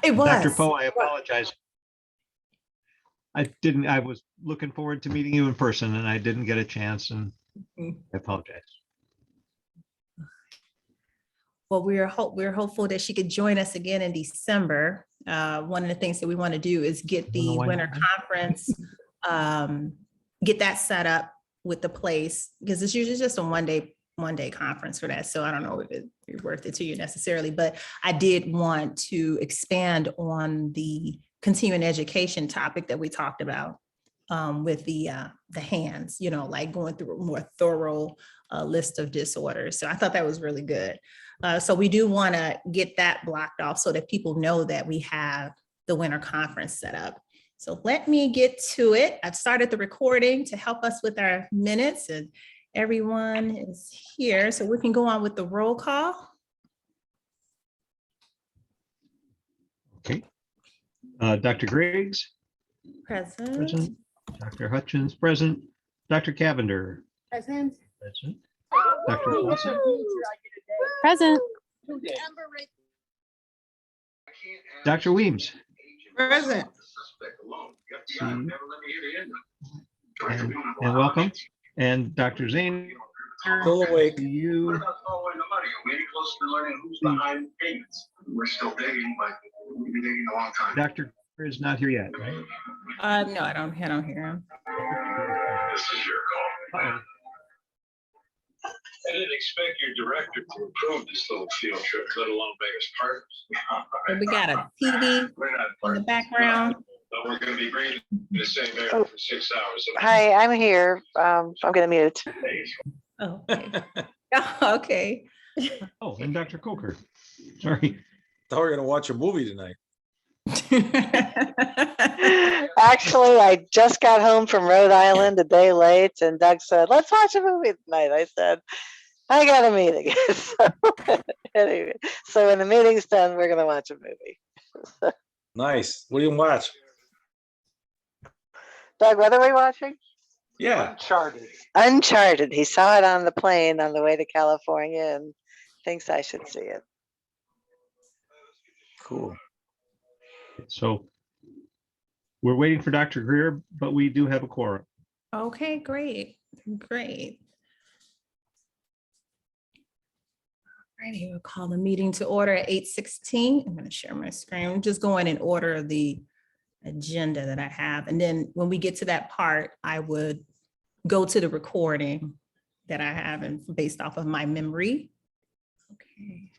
It was. Dr. Poe, I apologize. I was looking forward to meeting you in person and I didn't get a chance, and I apologize. Well, we're hopeful that she could join us again in December. One of the things that we want to do is get the winter conference, get that set up with the place, because it's usually just a one day conference for that. So I don't know if it'd be worth it to you necessarily, but I did want to expand on the continuing education topic that we talked about with the hands, like going through a more thorough list of disorders. So I thought that was really good. So we do want to get that blocked off so that people know that we have the winter conference set up. So let me get to it. I've started the recording to help us with our minutes, and everyone is here. So we can go on with the roll call. Okay. Dr. Griggs? Present. Dr. Hutchins, present. Dr. Cavender? Present. Present. Dr. Clausen? Present. Dr. Weems? Present. And welcome. And Dr. Zane? Still awake. You? What about following the money? Are we any closer to learning who's behind payments? We're still digging, but we've been digging a long time. Dr. is not here yet, right? No, I don't hear him. This is your call. Uh-oh. I didn't expect your director to approve this little field trip, let alone make us partners. So we got a TV We're not in the partners, background. but we're gonna be breathing the same air for 6 hours. Hi, I'm here. I'm gonna mute. Oh, okay. Okay. Oh, and Dr. Coker. Sorry. Thought we were gonna watch a movie tonight. Actually, I just got home from Rhode Island a day late, and Doug said, "Let's watch a movie tonight." I said, "I got a meeting." So anyway, so when the meeting's done, we're gonna watch a movie. Nice. What do you watch? Doug, what are we watching? Yeah. Uncharted. Uncharted. He saw it on the plane on the way to California and thinks I should see it. Cool. So we're waiting for Dr. Greer, but we do have a quorum. Okay, great. Great. All right, we'll call the meeting to order at 8:16. I'm going to share my screen. I'm just going in order of the agenda that I have. And then when we get to that part, I would go to the recording that I have and based off of my memory. Okay.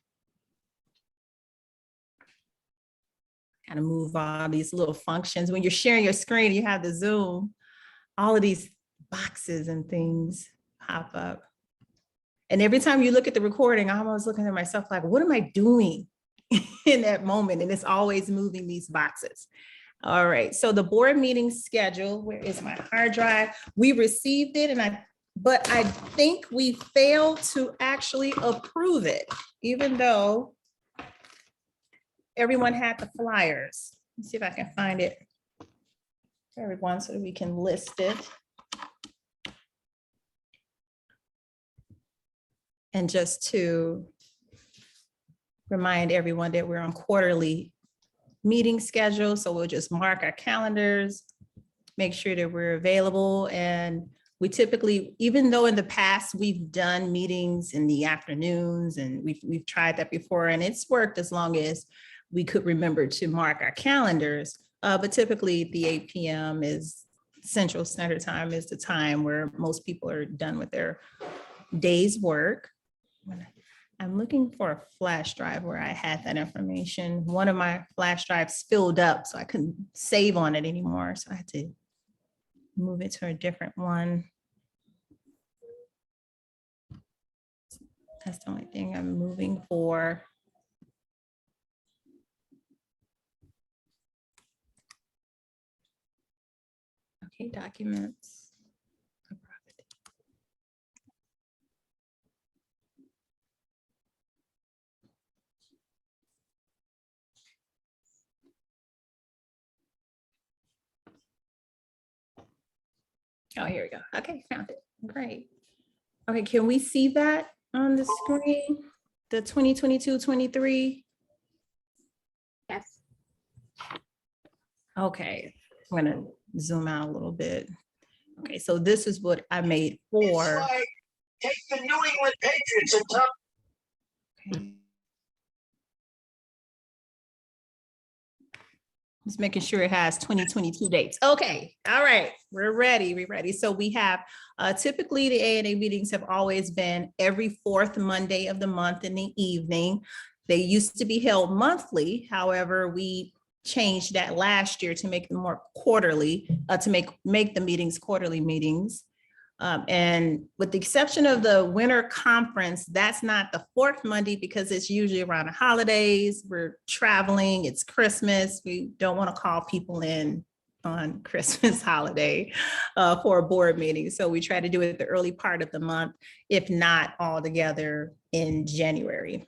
Kind of move all these little functions. When you're sharing your screen, you have the Zoom, all of these boxes and things pop up. And every time you look at the recording, I'm always looking at myself like, what am I doing in that moment? And it's always moving these boxes. All right, so the board meeting schedule, where is my hard drive? We received it, but I think we failed to actually approve it, even though everyone had the flyers. Let's see if I can find it for everyone so that we can list it. And just to remind everyone that we're on quarterly meeting schedule, so we'll just mark our calendars, make sure that we're available. And we typically, even though in the past we've done meetings in the afternoons and we've tried that before and it's worked as long as we could remember to mark our calendars. But typically the 8 p.m. is Central Standard Time is the time where most people are done with their day's work. I'm looking for a flash drive where I had that information. One of my flash drives filled up, so I couldn't save on it anymore. So I had to move it to a different one. That's the only thing I'm moving for. Okay, documents. Oh, here we go. Okay, found it. Great. Okay, can we see that on the screen? The 2022-23? Yes. Okay, I'm gonna zoom out a little bit. Okay, so this is what I made for. Take the New England Patriots and top. Okay. Just making sure it has 2022 dates. Okay, all right, we're ready. So we have, typically the ANA meetings have always been every fourth Monday of the month in the evening. They used to be held monthly. However, we changed that last year to make them more quarterly, to make the meetings quarterly meetings. And with the exception of the winter conference, that's not the fourth Monday because it's usually around the holidays. We're traveling, it's Christmas. We don't want to call people in on Christmas holiday for a board meeting. So we try to do it the early part of the month, if not all together in January.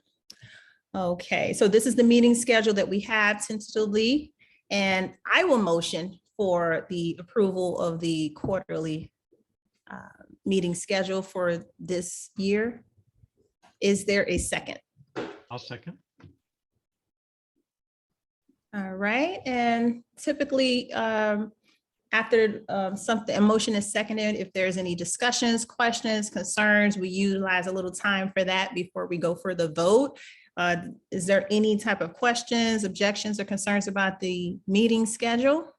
Okay, so this is the meeting schedule that we have tentatively, and I will motion for the approval of the quarterly meeting schedule for this year. Is there a second? I'll second. All right, and typically after a motion is seconded, if there's any discussions, questions, concerns, we utilize a little time for that before we go for the vote. Is there any type of questions, objections, or concerns about the meeting schedule?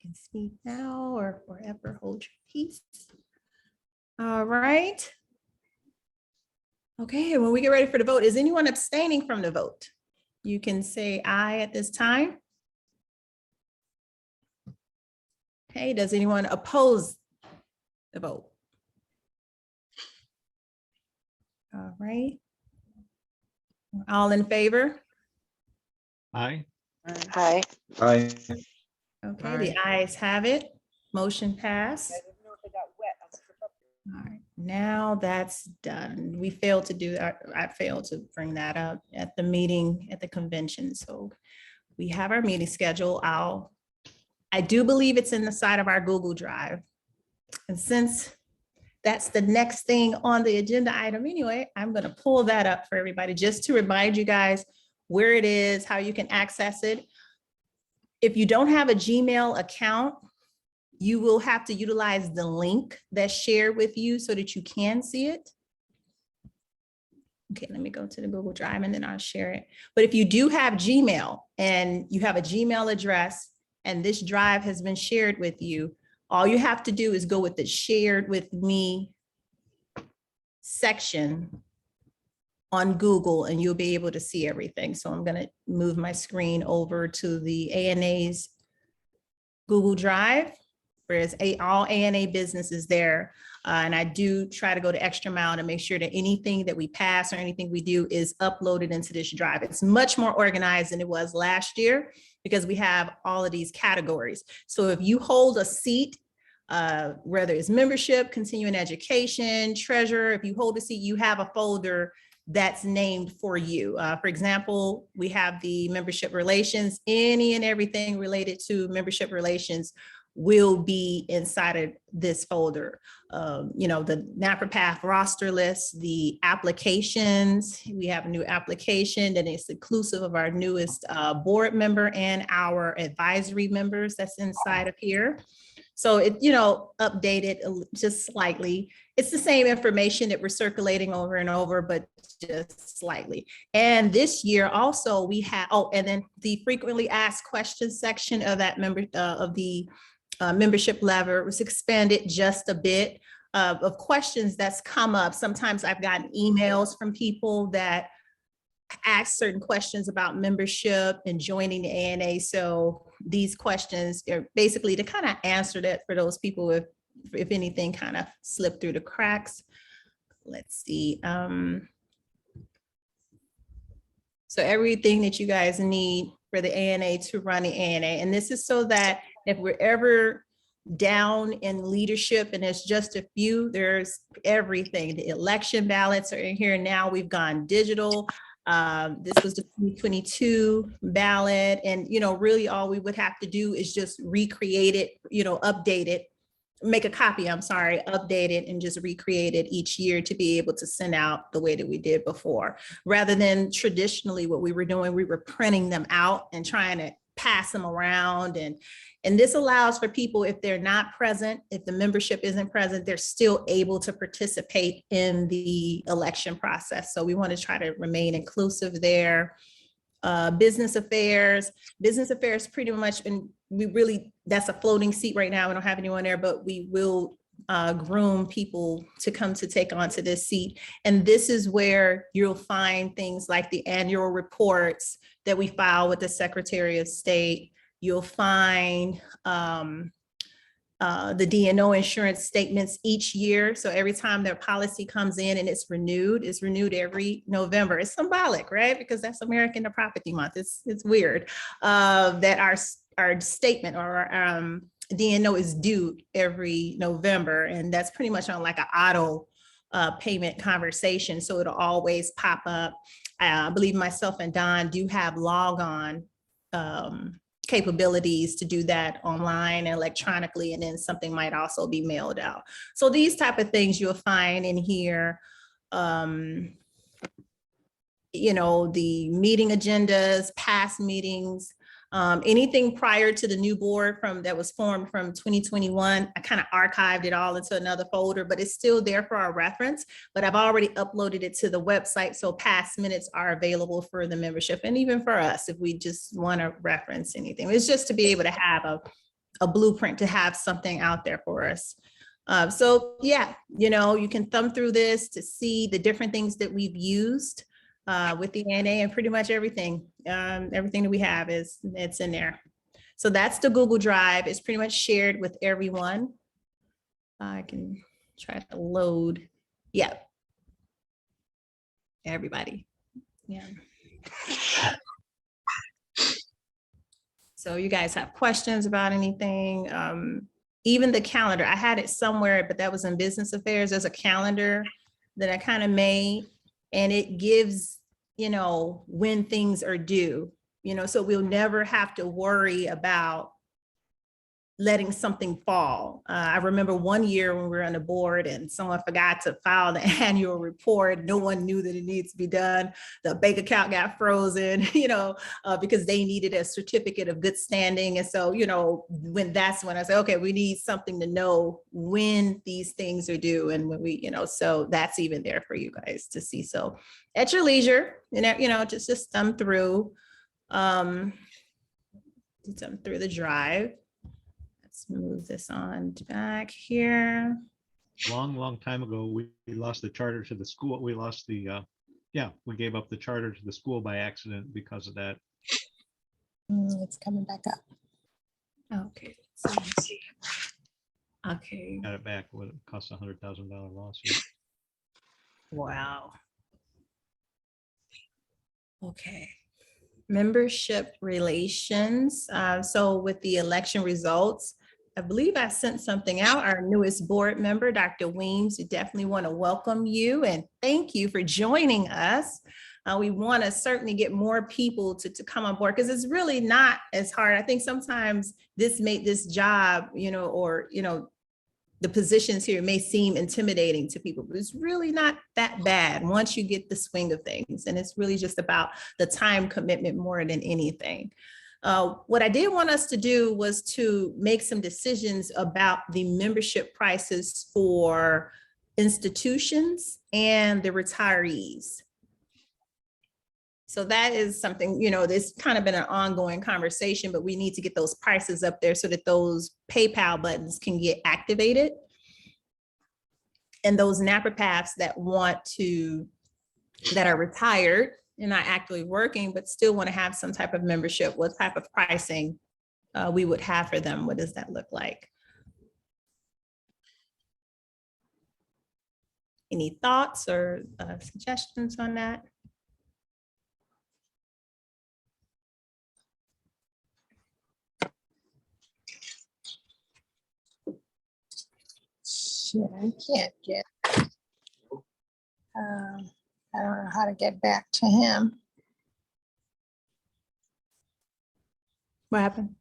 Can speak now or forever hold your peace. All right. Okay, when we get ready for the vote, is anyone abstaining from the vote? You can say aye at this time. Okay, does anyone oppose the vote? All right. All in favor? Aye. Hi. Aye. Okay, the ayes have it. Motion passed. All right, now that's done. We failed to do, I failed to bring that up at the meeting, at the convention. So we have our meeting schedule. I do believe it's in the side of our Google Drive. And since that's the next thing on the agenda item anyway, I'm going to pull that up for everybody just to remind you guys where it is, how you can access it. If you don't have a Gmail account, you will have to utilize the link that's shared with you so that you can see it. Okay, let me go to the Google Drive and then I'll share it. But if you do have Gmail and you have a Gmail address and this drive has been shared with you, all you have to do is go with the shared with me section on Google and you'll be able to see everything. So I'm going to move my screen over to the ANA's Google Drive, whereas all ANA business is there. And I do try to go the extra mile to make sure that anything that we pass or anything we do is uploaded into this drive. It's much more organized than it was last year because we have all of these categories. So if you hold a seat, whether it's membership, continuing education, treasurer, if you hold a seat, you have a folder that's named for you. For example, we have the membership relations, any and everything related to membership relations will be inside of this folder. You know, the NAPRA roster list, the applications, we have a new application that is inclusive of our newest board member and our advisory members that's inside of here. So it, you know, updated just slightly. It's the same information that we're circulating over and over, but just slightly. And this year also we have, and then the frequently asked questions section of that membership lever was expanded just a bit of questions that's come up. Sometimes I've gotten emails from people that ask certain questions about membership and joining the ANA. So these questions are basically to kind of answer that for those people if anything kind of slipped through the cracks. Let's see. So everything that you guys need for the ANA to run the ANA. And this is so that if we're ever down in leadership and it's just a few, there's everything. The election ballots are in here now. We've gone digital. This was the 2022 ballot. And, you know, really all we would have to do is just recreate it, you know, update it make a copy, I'm sorry, update it and just recreate it each year to be able to send out the way that we did before. Rather than traditionally what we were doing, we were printing them out and trying to pass them around. And this allows for people, if they're not present, if the membership isn't present, they're still able to participate in the election process. So we want to try to remain inclusive there. Business affairs pretty much, and we really, that's a floating seat right now. We don't have anyone there, but we will groom people to come to take onto this seat. And this is where you'll find things like the annual reports that we file with the Secretary of State. You'll find the D&O insurance statements each year. So every time their policy comes in and it's renewed every November. It's symbolic, right? Because that's American Property Month. It's weird that our statement or our D&O is due every November. And that's pretty much on like an auto payment conversation. So it'll always pop up. I believe myself and Don do have log-on capabilities to do that online and electronically, and then something might also be mailed out. So these type of things you'll find in here. You know, the meeting agendas, past meetings, anything prior to the new board that was formed from 2021. I kind of archived it all into another folder, but it's still there for our reference. But I've already uploaded it to the website, so past minutes are available for the membership and even for us if we just want to reference anything. It's just to be able to have a blueprint, to have something out there for us. So yeah, you know, you can thumb through this to see the different things that we've used with the ANA, and pretty much everything that we have it's in there. So that's the Google Drive. It's pretty much shared with everyone. I can try to load. Yeah. Everybody. Yeah. So you guys have questions about anything? Even the calendar, I had it somewhere, but that was in business affairs. There's a calendar that I kind of made, and it gives, you know, when things are due, you know, so we'll never have to worry about letting something fall. I remember one year when we were on the board and someone forgot to file the annual report. No one knew that it needs to be done. The bank account got frozen, you know, because they needed a certificate of good standing. And so, you know, that's when I said, okay, we need something to know when these things are due. And when we, you know, so that's even there for you guys to see. So at your leisure, you know, just thumb through the drive. Let's move this on back here. Long time ago, we lost the charter to the school. We lost the, we gave up the charter to the school by accident because of that. It's coming back up. Okay. Let's see. Okay. Got it back. What it cost $100,000 lawsuit. Wow. Okay. Membership relations. So with the election results, I believe I sent something out. Our newest board member, Dr. Weems, we definitely want to welcome you and thank you for joining us. We want to certainly get more people to come on board because it's really not as hard. I think sometimes this job, you know, or, you know, the positions here may seem intimidating to people, but it's really not that bad once you get the swing of things. And it's really just about the time commitment more than anything. What I did want us to do was to make some decisions about the membership prices for institutions and the retirees. So that is something, you know, there's kind of been an ongoing conversation, but we need to get those prices up there so that those PayPal buttons can get activated. And those naturopaths that are retired and not actively working, but still want to have some type of membership, what type of pricing we would have for them? What does that look like? Any thoughts or suggestions on that? Shit, I can't get. I don't know how to get back to him. What happened?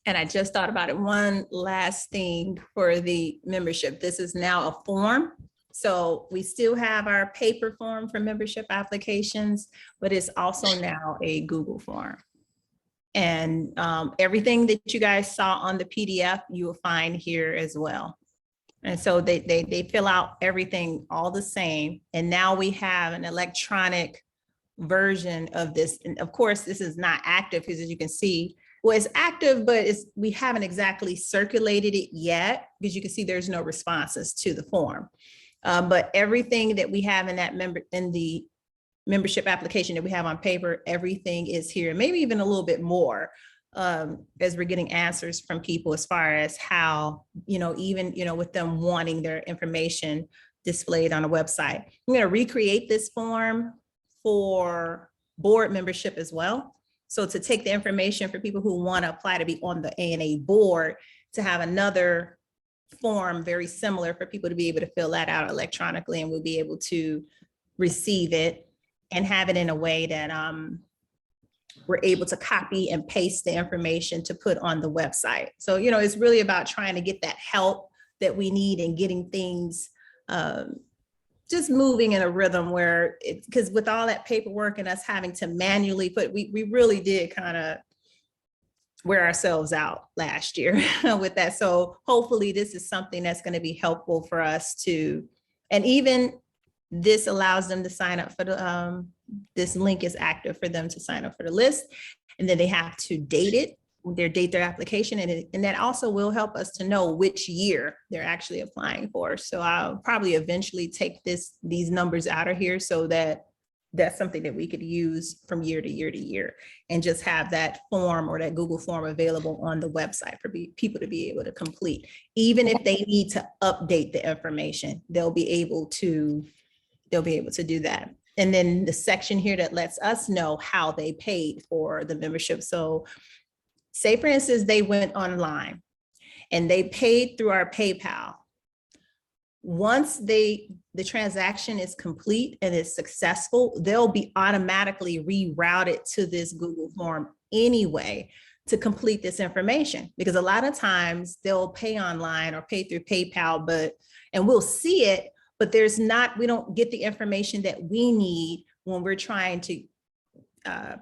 And I just thought about it. One last thing for the membership. This is now a form. So we still have our paper form for membership applications, but it's also now a Google form. And everything that you guys saw on the PDF, you will find here as well. And so they fill out everything all the same. And now we have an electronic version of this. And of course, this is not active because as you can see, well, it's active, but we haven't exactly circulated it yet because you can see there's no responses to the form. But everything that we have in the membership application that we have on paper, everything is here, maybe even a little bit more as we're getting answers from people as far as how, even, with them wanting their information displayed on a website. I'm going to recreate this form for board membership as well. So to take the information for people who want to apply to be on the ANA board, to have another form very similar for people to be able to fill that out electronically, and we'll be able to receive it and have it in a way that we're able to copy and paste the information to put on the website. So, it's really about trying to get that help that we need and getting things just moving in a rhythm where because with all that paperwork and us having to manually put, we really did kind of wear ourselves out last year with that. So hopefully this is something that's going to be helpful for us to, and even this allows them to sign up for the, this link is active for them to sign up for the list. And then they have to date it, date their application. And that also will help us to know which year they're actually applying for. So I'll probably eventually take these numbers out of here so that that's something that we could use from year to year to year and just have that form or that Google form available on the website for people to be able to complete. Even if they need to update the information, they'll be able to do that. And then the section here that lets us know how they paid for the membership. So say for instance, they went online and they paid through our PayPal. Once the transaction is complete and is successful, they'll be automatically rerouted to this Google form anyway to complete this information. Because a lot of times they'll pay online or pay through PayPal, and we'll see it, but we don't get the information that we need when we're trying to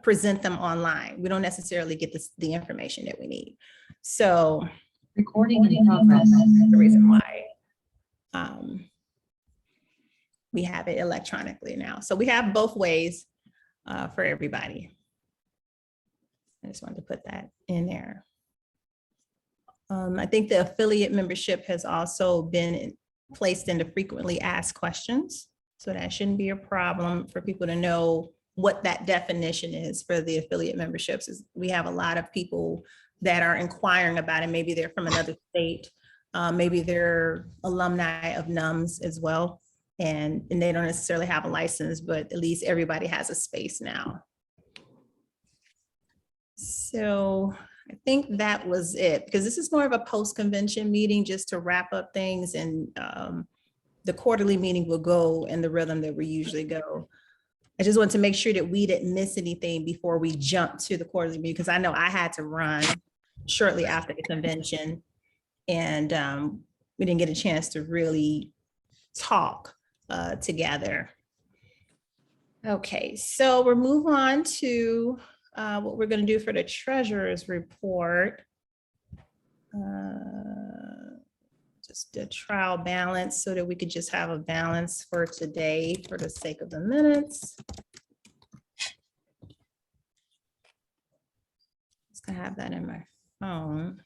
present them online. We don't necessarily get the information that we need. So Recording in progress. that's the reason why we have it electronically now. So we have both ways for everybody. I just wanted to put that in there. I think the affiliate membership has also been placed into frequently asked questions. So that shouldn't be a problem for people to know what that definition is for the affiliate memberships. We have a lot of people that are inquiring about it. Maybe they're from another state. Maybe they're alumni of NUMS as well. And they don't necessarily have a license, but at least everybody has a space now. So I think that was it, because this is more of a post-convention meeting just to wrap up things, and the quarterly meeting will go in the rhythm that we usually go. I just want to make sure that we didn't miss anything before we jump to the quarterly meeting, because I know I had to run shortly after the convention, and we didn't get a chance to really talk together. Okay, so we'll move on to what we're going to do for the treasurer's report. Just a trial balance so that we could just have a balance for today for the sake of the minutes. Just gonna have that in my phone.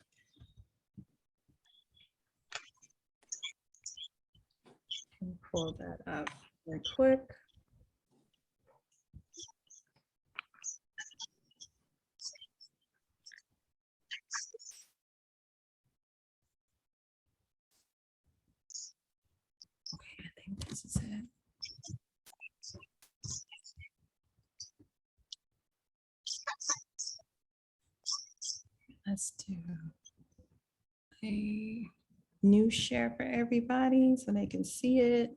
Pull that up real quick. This is it. Let's do a new share for everybody so they can see it.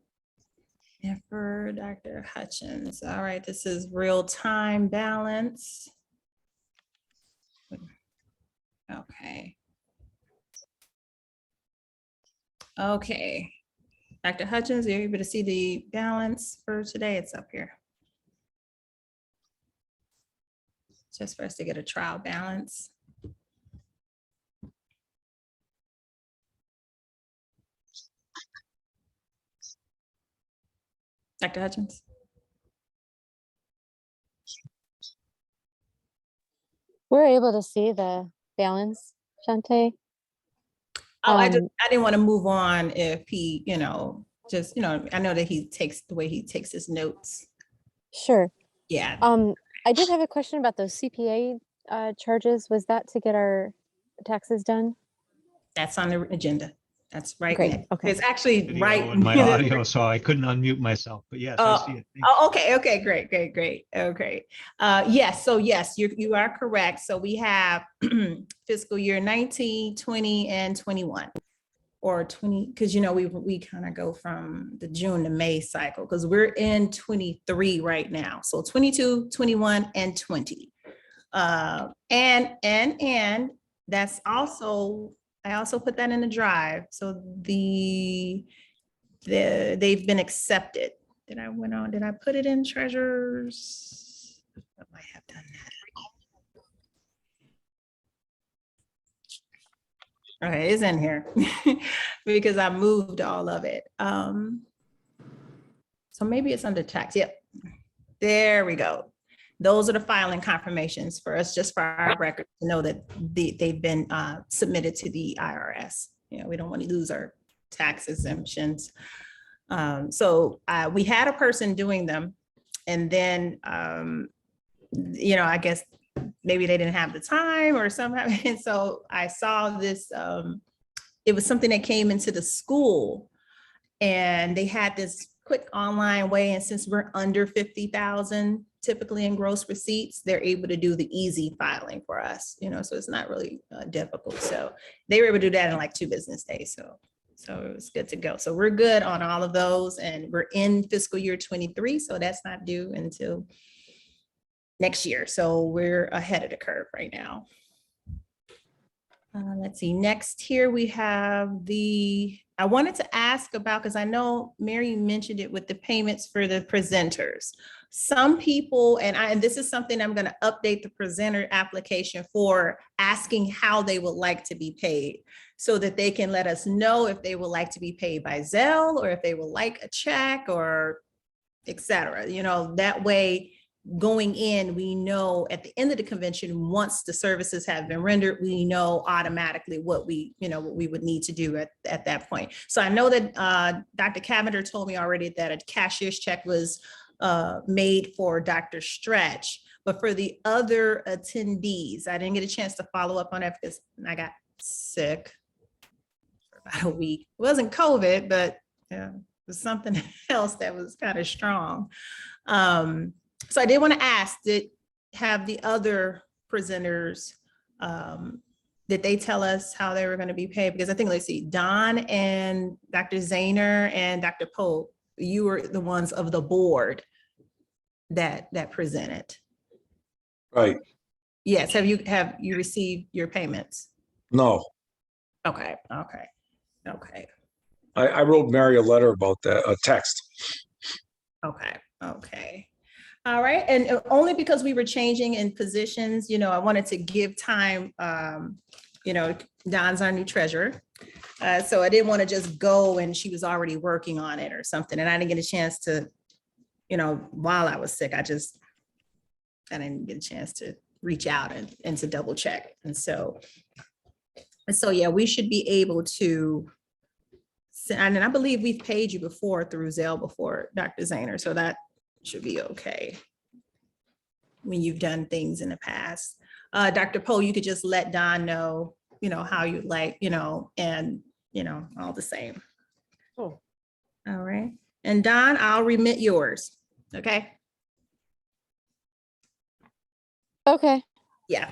And for Dr. Hutchins. All right, this is real time balance. Okay. Okay. Dr. Hutchins, are you able to see the balance for today? It's up here. Just for us to get a trial balance. Dr. Hutchins? We're able to see the balance, Shante. Oh, I Um, didn't want to move on if he, just, I know that he takes the way he takes his notes. Sure. Yeah, I did have a question about those CPA charges. Was that to get our taxes done? that's on the agenda. That's right. Great, next. okay. It's actually Video right. and my audio, so I couldn't unmute myself, but yes, I see it. Thank Oh, okay, great. Okay. Yes, so yes, you are correct. So we have fiscal year 19, 20, and 21. Or 20, because we kind of go from the June to May cycle, because we're in 23 right now. So 22, 21, and 20. And that's also, I also put that in the drive. So they've been accepted. Did I put it in treasures? I might have done that. Okay, it's in here because I moved all of it. So maybe it's under tax. Yep. There we go. Those are the filing confirmations for us, just for our record to know that they've been submitted to the IRS. We don't want to lose our tax exemptions. So we had a person doing them, and then I guess maybe they didn't have the time or somehow. And so I saw this, it was something that came into the school, and they had this quick online way. And since we're under 50,000 typically in gross receipts, they're able to do the easy filing for us, so it's not really difficult. So they were able to do that in like 2 business days. So it was good to go. So we're good on all of those, and we're in fiscal year 23. So that's not due until next year. So we're ahead of the curve right now. Let's see, next here we have I wanted to ask about, because I know Mary mentioned it with the payments for the presenters. Some people, and this is something I'm going to update the presenter application for, asking how they would like to be paid, so that they can let us know if they would like to be paid by Zelle, or if they would like a check, or et cetera. That way, going in, we know at the end of the convention, once the services have been rendered, we know automatically what we would need to do at that point. So I know that Dr. Cavender told me already that a cashier's check was made for Dr. Stretch, but for the other attendees, I didn't get a chance to follow up on that because I got sick for about a week. It wasn't COVID, but yeah, it was something else that was kind of strong. So I did want to ask, have the other presenters, did they tell us how they were going to be paid? Because I think, let's see, Don and Dr. Zahner and Dr. Pope, you were the ones of the board that presented. Right. Yes. Have you received your payments? No, Okay. I wrote Mary a letter about that, a text. Okay. All right. And only because we were changing in positions, I wanted to give time, Don's our new treasurer. So I didn't want to just go and she was already working on it or something. And I didn't get a chance to, while I was sick, I didn't get a chance to reach out and to double check. And so yeah, we should be able to, and I believe we've paid you before through Zelle before, Dr. Zahner, so that should be okay when you've done things in the past. Dr. Poe, you could just let Don know, how you'd like, and, all the same. Cool. All right. And Don, I'll remit yours. Okay. Okay. Yeah.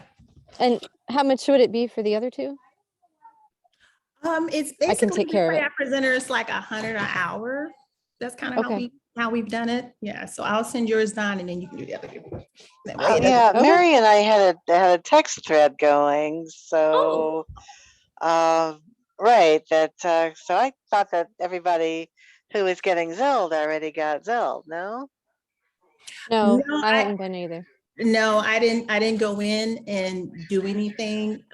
And how much would it be for the other 2? It's I can basically, take care of we pay it. our presenters like $100 an hour. That's kind of Okay. how we've done it. Yeah, so I'll send yours, Don, and then you can do the other. That way Oh, it doesn't yeah, go. Mary and I had a text thread going, so, right, that, so I thought that everybody who was getting Zelled already got Zelled, no? No, No, I haven't been either. No, I didn't go in and do anything.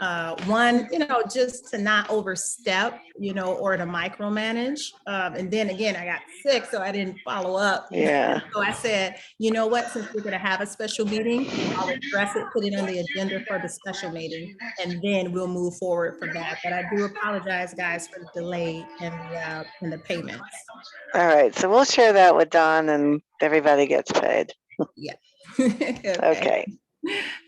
One, just to not overstep, or to micromanage. And then again, I got sick, so I didn't follow up. Yeah. So I said, you know what, since we're gonna have a special meeting, I'll address it, put it on the agenda for the special meeting, and then we'll move forward from that. But I do apologize, guys, for the delay in the payments. All right, so we'll share that with Don and everybody gets paid. Yeah. Okay.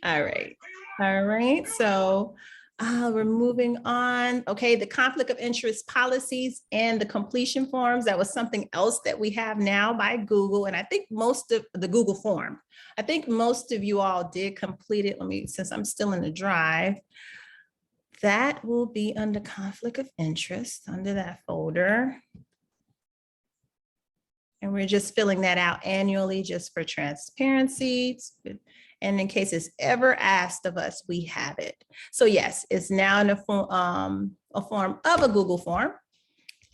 All right. All right. So we're moving on. Okay. The conflict of interest policies and the completion forms. That was something else that we have now by Google. And I think most of the Google form, I think most of you all did complete it. Since I'm still in the drive, that will be under conflict of interest under that folder. And we're just filling that out annually just for transparency. And in case it's ever asked of us, we have it. So yes, it's now in a form of a Google form.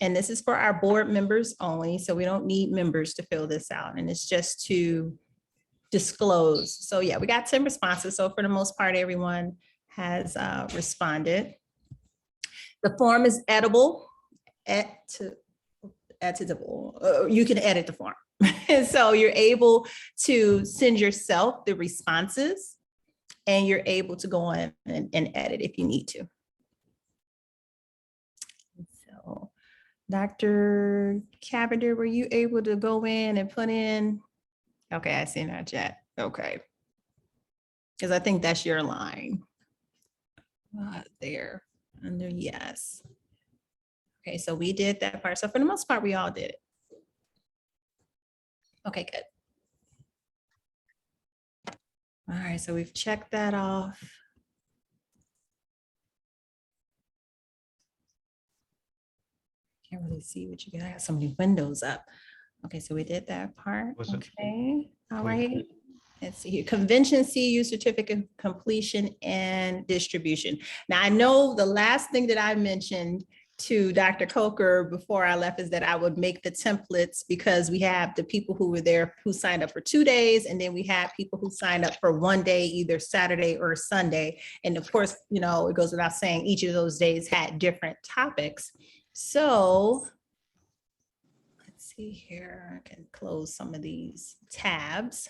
And this is for our board members only. So we don't need members to fill this out. And it's just to disclose. So yeah, we got 10 responses. So for the most part, everyone has responded. The form is editable. You can edit the form. So you're able to send yourself the responses and you're able to go in and edit if you need to. So Dr. Cavender, were you able to go in and put in? Okay, I see in our chat. Okay. Because I think that's your line. There, under yes. Okay, so we did that part. So for the most part, we all did it. Okay, good. All right, so we've checked that off. Can't really see what you got. I got so many windows up. Okay, so we did that part. Okay, all right. Let's see here. Convention CU certificate of completion and distribution. Now, I know the last thing that I mentioned to Dr. Coker before I left is that I would make the templates because we have the people who were there who signed up for 2 days, and then we had people who signed up for 1 day, either Saturday or Sunday. And of course, it goes without saying each of those days had different topics. So let's see here. I can close some of these tabs.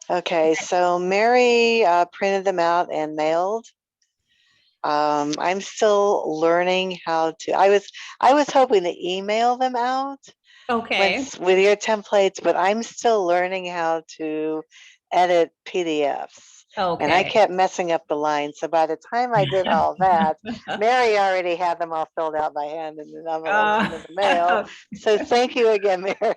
Okay, so Mary printed them out and mailed. I'm still learning how to, I was hoping to email them out Okay. with your templates, but I'm still learning how to edit PDFs. Okay. And I kept messing up the lines. So by the time I did all that, Mary already had them all filled out by hand in the envelope in the mail. So thank you again, Mary.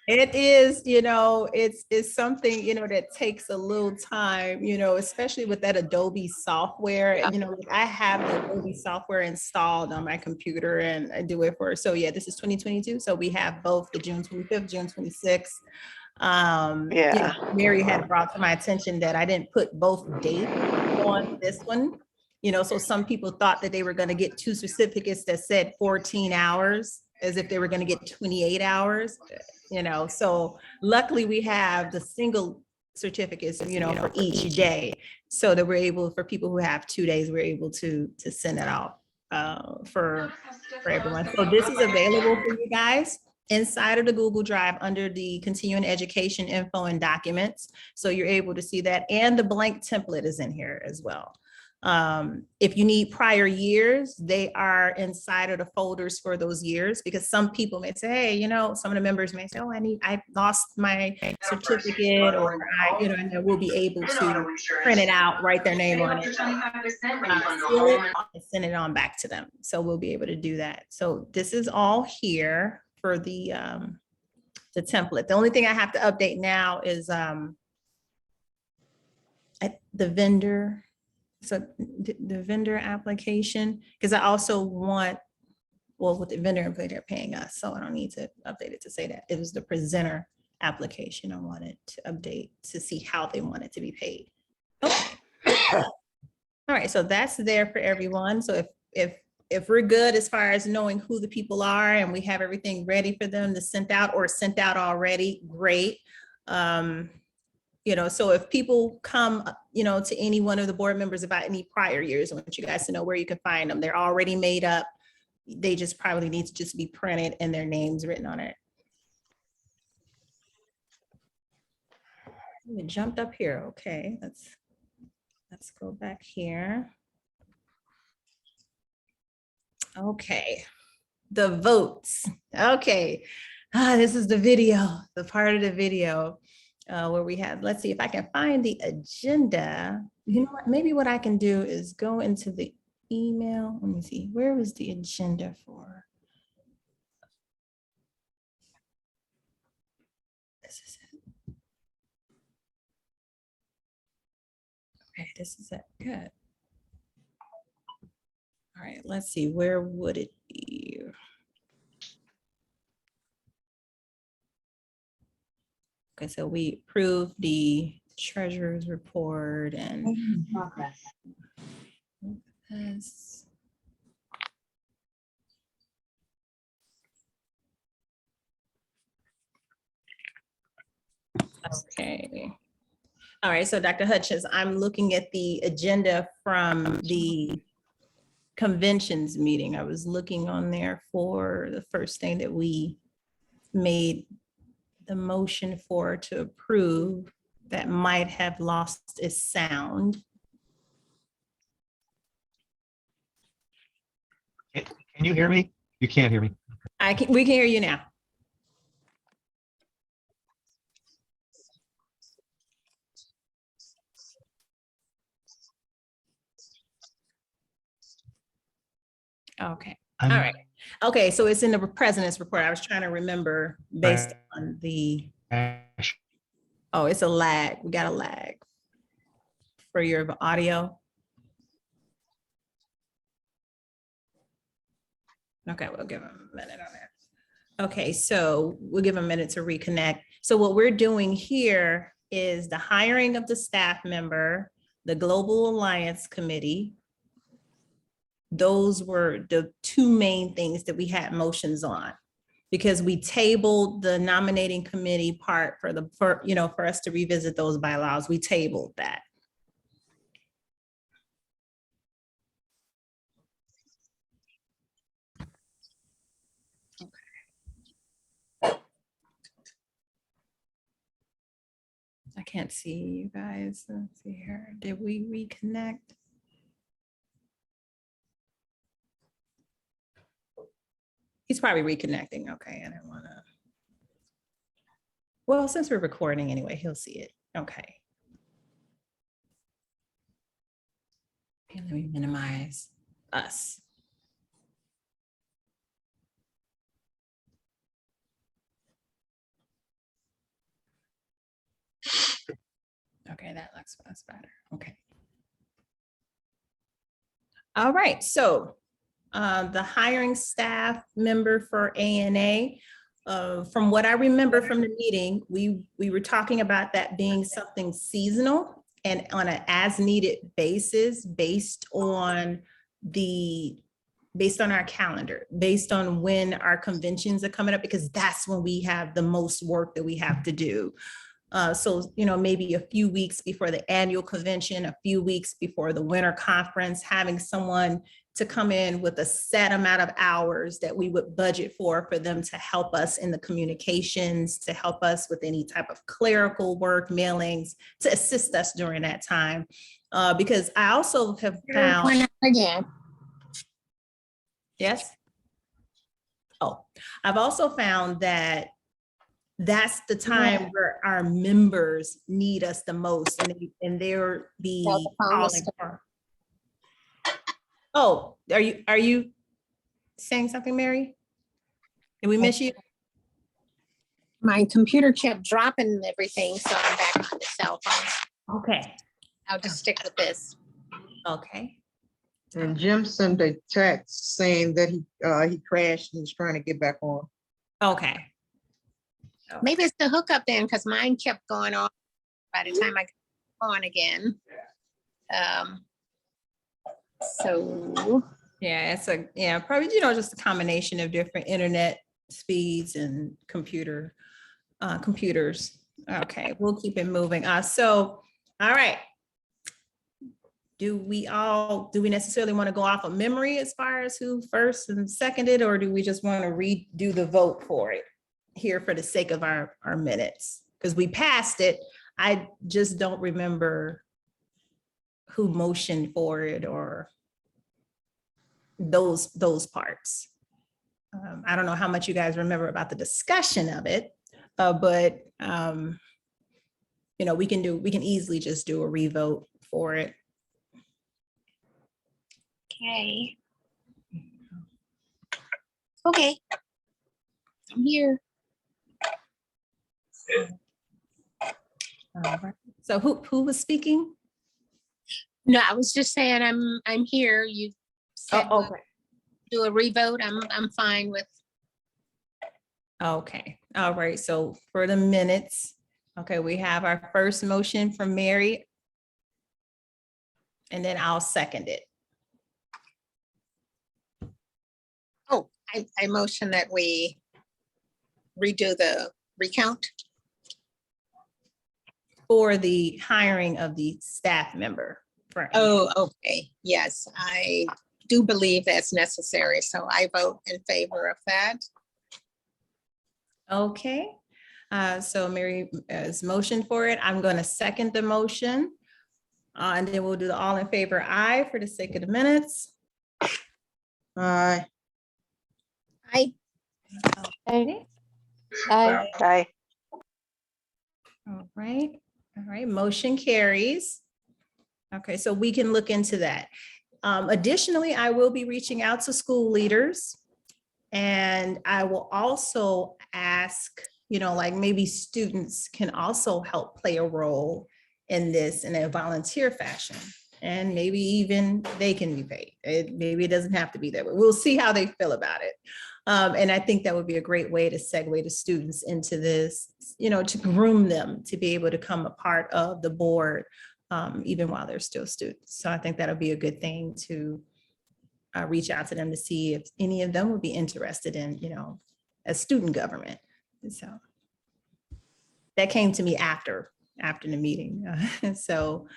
It is, it's something, that takes a little time, especially with that Adobe software. I have the Adobe software installed on my computer and I do it for, so yeah, this is 2022. So we have both the June 25th, June 26th. Mary had brought to my attention that I didn't put both dates on this one. So some people thought that they were going to get 2 certificates that said 14 hours as if they were going to get 28 hours, so luckily we have the single certificates, for each day. So that we're able, for people who have 2 days, we're able to send it out for everyone. So this is available for you guys inside of the Google Drive under the continuing education info and documents. So you're able to see that, and the blank template is in here as well. If you need prior years, they are inside of the folders for those years, because some people may say, hey, some of the members may say, oh, I lost my certificate, or and we'll be able to print it out, write their name on it, seal it, and send it on back to them. So we'll be able to do that. So this is all here for the template. The only thing I have to update now is the vendor. So the vendor application, because I also want well, with the vendor input, they're paying us, so I don't need to update it to say that. It was the presenter application I wanted to update to see how they want it to be paid. Okay. All right, so that's there for everyone. So if we're good as far as knowing who the people are and we have everything ready for them to send out or sent out already, great. You know, so if people come, you know, to any one of the board members about any prior years, I want you guys to know where you can find them. They're already made up. They just probably need to just be printed and their names written on it. It jumped up here. Okay, let's go back here. Okay, the votes. Okay, this is the video, the part of the video where we have, let's see if I can find the agenda. You know what, maybe what I can do is go into the email. Let me see, where was the agenda for? This is it. Okay, this is it, good. All right, let's see, where would it be? Okay, so we approved the treasurer's report and this. Okay. All right, so Dr. Hutchins, I'm looking at the agenda from the conventions meeting. I was looking on there for the first thing that we made the motion for to approve that might have lost its sound. Can you hear me? You can't hear me. We can hear you now. Okay, all right. Okay, so it's in the president's report. I was trying to remember based on the, oh, it's a lag. We got a lag for your audio. Okay, we'll give them a minute on that. Okay, so we'll give them a minute to reconnect. So what we're doing here is the hiring of the staff member, the Global Alliance Committee. Those were the two main things that we had motions on, because we tabled the nominating committee part for us to revisit those bylaws. We tabled that. Okay. I can't see you guys. Let's see here. Did we reconnect? He's probably reconnecting. Okay, I didn't want to. Well, since we're recording anyway, he'll see it. Okay. And let me minimize us. Okay, that looks better. Okay. All right, so the hiring staff member for ANA, from what I remember from the meeting, we were talking about that being something seasonal and on an as needed basis based on our calendar, based on when our conventions are coming up, because that's when we have the most work that we have to do. So, maybe a few weeks before the annual convention, a few weeks before the winter conference, having someone to come in with a set amount of hours that we would budget for them to help us in the communications, to help us with any type of clerical work, mailings, to assist us during that time. Because I also have found. Again. Yes. Oh, I've also found that that's the time where our members need us the most, and they're calling for. Oh, are you saying something, Mary? Did we miss you? My computer kept dropping everything, so I'm back on the cell phone. Okay. I'll just stick with this. Okay. And Jim sent a text saying that he crashed and he's trying to get back on. Okay. Maybe it's the hookup then, because mine kept going on by the time I got on again. So, Yeah, it's probably, just a combination of different internet speeds and computers. Okay, we'll keep it moving. All right. Do we necessarily want to go off of memory as far as who first and seconded, or do we just want to redo the vote for it here for the sake of our minutes? Because we passed it. I just don't remember who motioned for it or those parts. I don't know how much you guys remember about the discussion of it, but we can easily just do a revote for it. okay. Okay. I'm here. All right. So who was speaking? No, I was just saying I'm here. You said we'll Okay. do a revote. I'm fine with. Okay. All right. So for the minutes, okay, we have our first motion from Mary. And then I'll second it. Oh, I motion that we redo the recount. For the hiring of the staff member. Oh, okay. Yes, I do believe that's necessary. So I vote in favor of that. Okay. So Mary has motion for it. I'm going to second the motion. And then we'll do the all in favor aye for the sake of the minutes. Aye. I Okay. Aye. Aye. All right, motion carries. Okay, so we can look into that. Additionally, I will be reaching out to school leaders, and I will also ask, like maybe students can also help play a role in this in a volunteer fashion. And maybe even they can be paid. Maybe it doesn't have to be that way. We'll see how they feel about it. And I think that would be a great way to segue the students into this, to groom them to be able to become a part of the board, even while they're still students. So I think that'll be a good thing to reach out to them to see if any of them would be interested in, a student government. And so that came to me after the meeting. So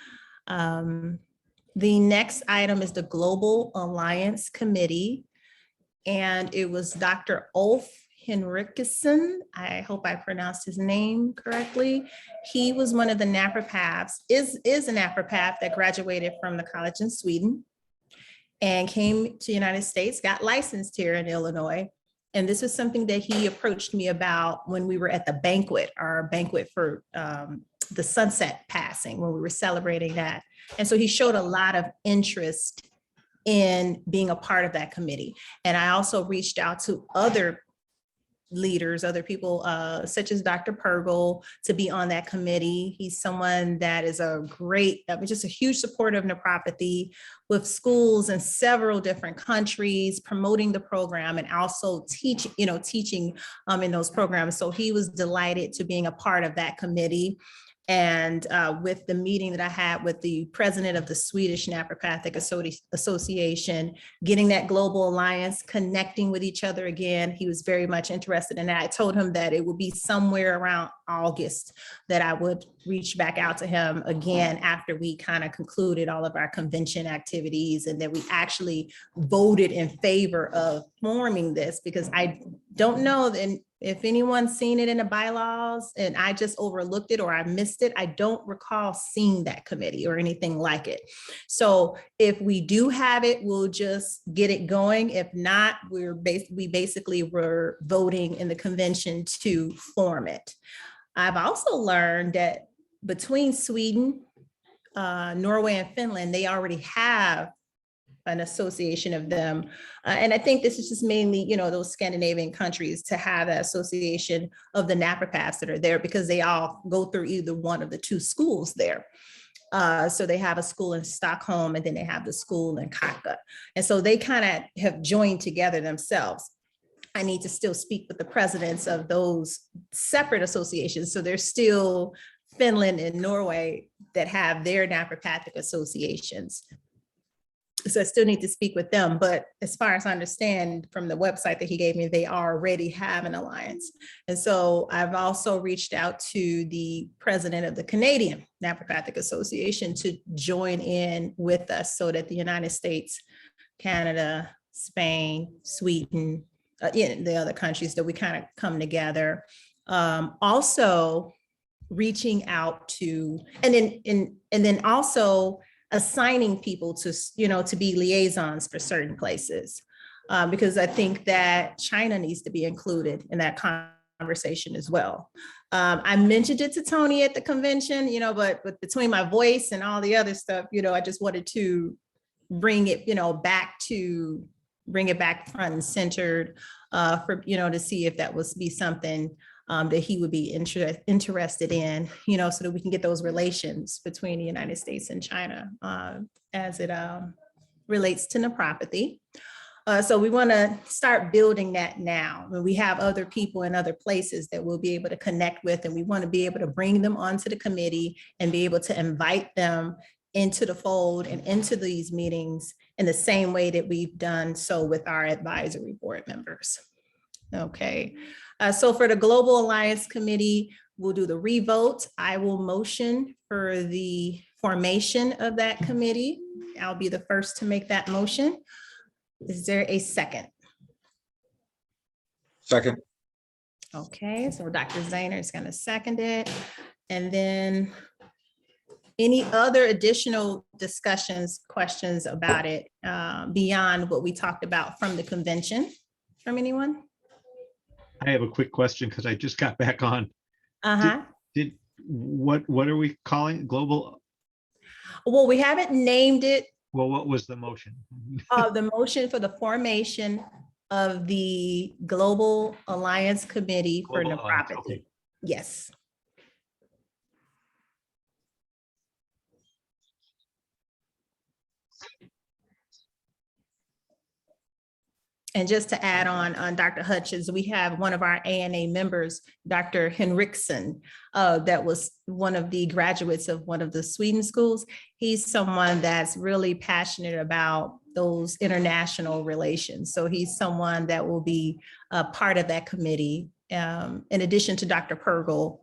the next item is the Global Alliance Committee. And it was Dr. Ulf Henriksen. I hope I pronounced his name correctly. He was one of the napropaths, is a napropath that graduated from the college in Sweden and came to the United States, got licensed here in Illinois. And this was something that he approached me about when we were at the banquet, our banquet for the sunset passing, when we were celebrating that. And so he showed a lot of interest in being a part of that committee. And I also reached out to other leaders, other people such as Dr. Pergel to be on that committee. He's someone that is just a huge supporter of nephropathy with schools in several different countries, promoting the program and also teaching in those programs. So he was delighted to being a part of that committee. And with the meeting that I had with the president of the Swedish Naprapathic Association, getting that global alliance, connecting with each other again, he was very much interested in that. I told him that it would be somewhere around August that I would reach back out to him again after we kind of concluded all of our convention activities and that we actually voted in favor of forming this, because I don't know if anyone's seen it in the bylaws and I just overlooked it or I missed it. I don't recall seeing that committee or anything like it. So if we do have it, we'll just get it going. If not, we basically were voting in the convention to form it. I've also learned that between Sweden, Norway, and Finland, they already have an association of them. And I think this is just mainly, those Scandinavian countries to have that association of the naprapaths that are there because they all go through either one of the two schools there. So they have a school in Stockholm and then they have the school in Kaka. And so they kind of have joined together themselves. I need to still speak with the presidents of those separate associations. So there's still Finland and Norway that have their naturopathic associations. So I still need to speak with them. But as far as I understand from the website that he gave me, they already have an alliance. And so I've also reached out to the president of the Canadian Naturopathic Association to join in with us so that the United States, Canada, Spain, Sweden, the other countries, that we kind of come together. Also reaching out to, and then also assigning people to, to be liaisons for certain places. Because I think that China needs to be included in that conversation as well. I mentioned it to Tony at the convention, but between my voice and all the other stuff, I just wanted to bring it, bring it back front and centered for, to see if that was be something that he would be interested in, so that we can get those relations between the United States and China as it relates to nephropathy. So we want to start building that now. We have other people in other places that we'll be able to connect with, and we want to be able to bring them onto the committee and be able to invite them into the fold and into these meetings in the same way that we've done so with our advisory board members. Okay. So for the Global Alliance Committee, we'll do the revote. I will motion for the formation of that committee. I'll be the first to make that motion. Is there a second? Second. Okay, so Dr. Zahner is going to second it. And then any other additional discussions, questions about it beyond what we talked about from the convention from anyone? I have a quick question because I just got back on. What are we calling it? Global? Well, we haven't named it. Well, what was the motion? The motion for the formation of the Global Alliance Committee for Global Alliance, Nephropathy. okay. Yes. And just to add on Dr. Hutchins, we have one of our ANA members, Dr. Henriksen, that was one of the graduates of one of the Sweden schools. He's someone that's really passionate about those international relations. So he's someone that will be a part of that committee. In addition to Dr. Pergel,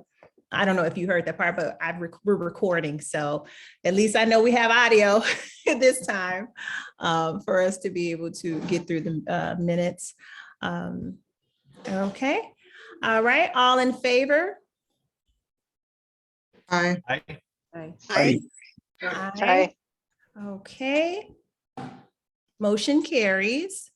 I don't know if you heard that part, but we're recording. So at least I know we have audio this time for us to be able to get through the minutes. Okay. All right. All in favor? Aye. Aye. Aye. Okay. Motion carries.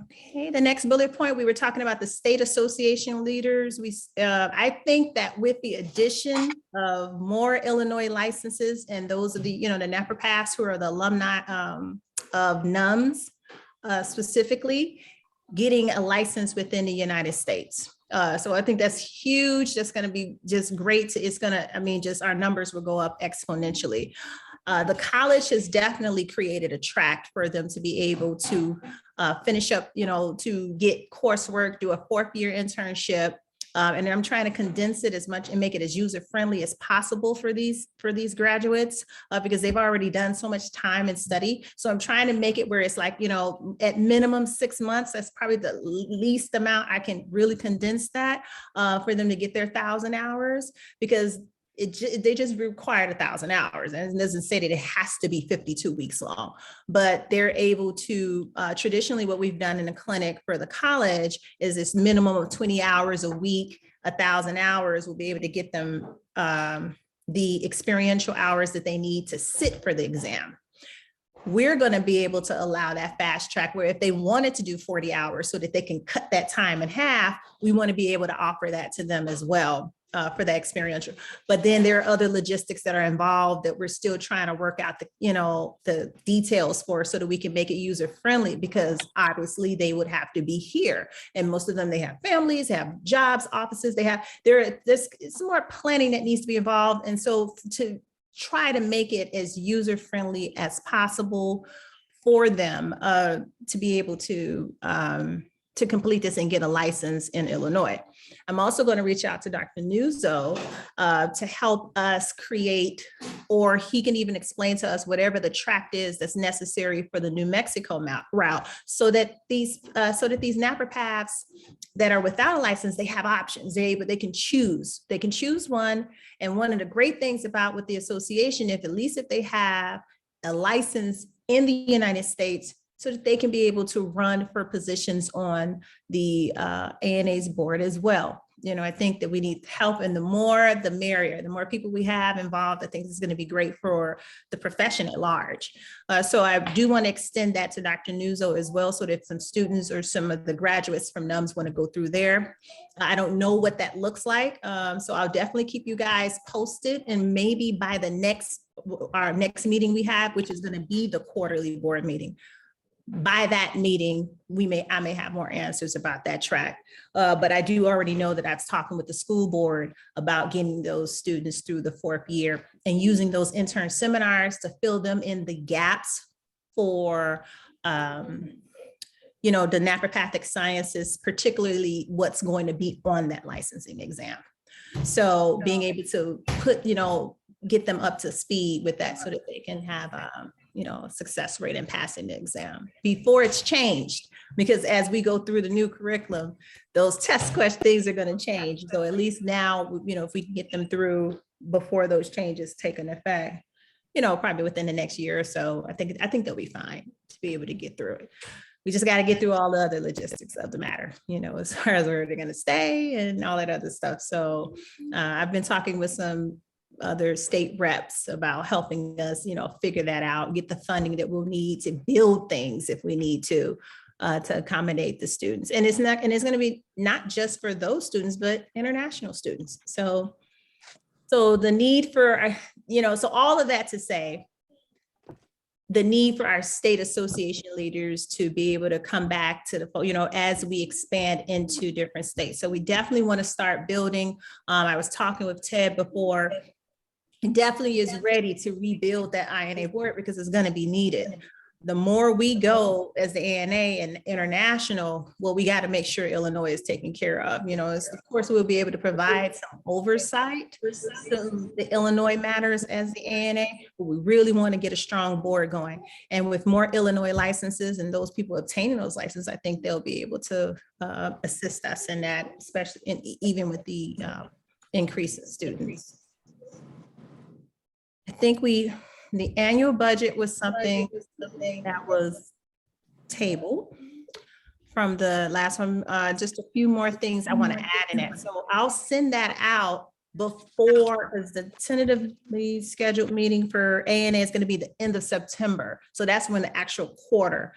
Okay, the next bullet point, we were talking about the state association leaders. I think that with the addition of more Illinois licenses and those of the, the naturopaths who are the alumni of NUMS, specifically getting a license within the United States. So I think that's huge. That's going to be just great. It's going to, just our numbers will go up exponentially. The college has definitely created a track for them to be able to finish up, to get coursework, do a 4th-year internship. And I'm trying to condense it as much and make it as user-friendly as possible for these graduates because they've already done so much time and study. So I'm trying to make it where it's like, at minimum 6 months, that's probably the least amount I can really condense that for them to get their 1,000 hours, because they just required 1,000 hours, and it doesn't say that it has to be 52 weeks long, but they're able to, traditionally what we've done in the clinic for the college is this minimum of 20 hours a week, 1,000 hours will be able to get them the experiential hours that they need to sit for the exam. We're going to be able to allow that fast track where if they wanted to do 40 hours so that they can cut that time in half, we want to be able to offer that to them as well. For that experiential, but then there are other logistics that are involved that we're still trying to work out the details for, so that we can make it user friendly, because obviously they would have to be here, and most of them, they have families, have jobs, offices, there's some more planning that needs to be involved. And so to try to make it as user-friendly as possible for them to be able to complete this and get a license in Illinois. I'm also going to reach out to Dr. Nuzzo to help us create, or he can even explain to us whatever the tract is that's necessary for the New Mexico route, so that these naturopaths that are without a license, they have options. They can choose. They can choose one. And one of the great things about with the association, if at least if they have a license in the United States, so that they can be able to run for positions on the ANA's board as well. You know, I think that we need help, and the more the merrier. The more people we have involved, I think it's going to be great for the profession at large. So I do want to extend that to Dr. Nuzzo as well, so that some students or some of the graduates from NUMS want to go through there. I don't know what that looks like. So I'll definitely keep you guys posted, and maybe by our next meeting we have, which is going to be the quarterly board meeting. By that meeting, I may have more answers about that track. But I do already know that I was talking with the school board about getting those students through the 4th year and using those intern seminars to fill them in the gaps for, the naturopathic sciences, particularly what's going to be on that licensing exam. So being able to get them up to speed with that so that they can have a success rate in passing the exam before it's changed. Because as we go through the new curriculum, those test things are going to change. So at least now, if we can get them through before those changes take an effect, probably within the next year or so, I think they'll be fine to be able to get through it. We just got to get through all the other logistics of the matter, as far as where they're going to stay and all that other stuff. So I've been talking with some other state reps about helping us, figure that out, get the funding that we'll need to build things if we need to accommodate the students. And it's going to be not just for those students, but international students. So the need for, so all of that to say, the need for our state association leaders to be able to come back to the, as we expand into different states. So we definitely want to start building. I was talking with Ted before. He definitely is ready to rebuild that INA board because it's going to be needed. The more we go as the ANA and international, well, we got to make sure Illinois is taken care of. Of course, we'll be able to provide some oversight to the Illinois matters as the ANA, but we really want to get a strong board going. And with more Illinois licenses and those people obtaining those licenses, I think they'll be able to assist us in that, especially even with the increase in students. I think the annual budget was something that was tabled from the last one. Just a few more things I want to add in it. So I'll send that out before, as the tentatively scheduled meeting for ANA is going to be the end of September. So that's when the actual quarter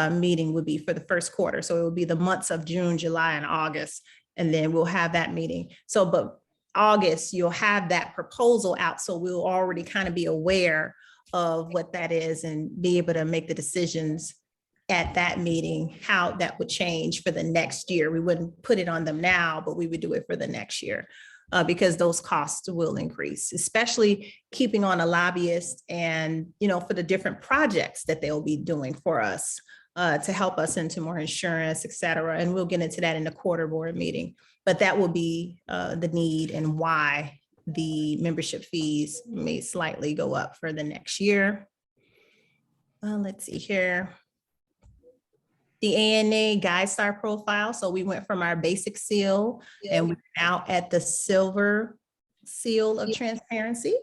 meeting would be for the first quarter. So it will be the months of June, July, and August, and then we'll have that meeting. So, but August, you'll have that proposal out. So we'll already kind of be aware of what that is and be able to make the decisions at that meeting, how that would change for the next year. We wouldn't put it on them now, but we would do it for the next year because those costs will increase, especially keeping on a lobbyist and, for the different projects that they'll be doing for us to help us into more insurance, et cetera. And we'll get into that in the quarter board meeting. But that will be the need and why the membership fees may slightly go up for the next year. Let's see here. The ANA GuideStar profile. So we went from our basic seal and we're now at the silver seal of transparency.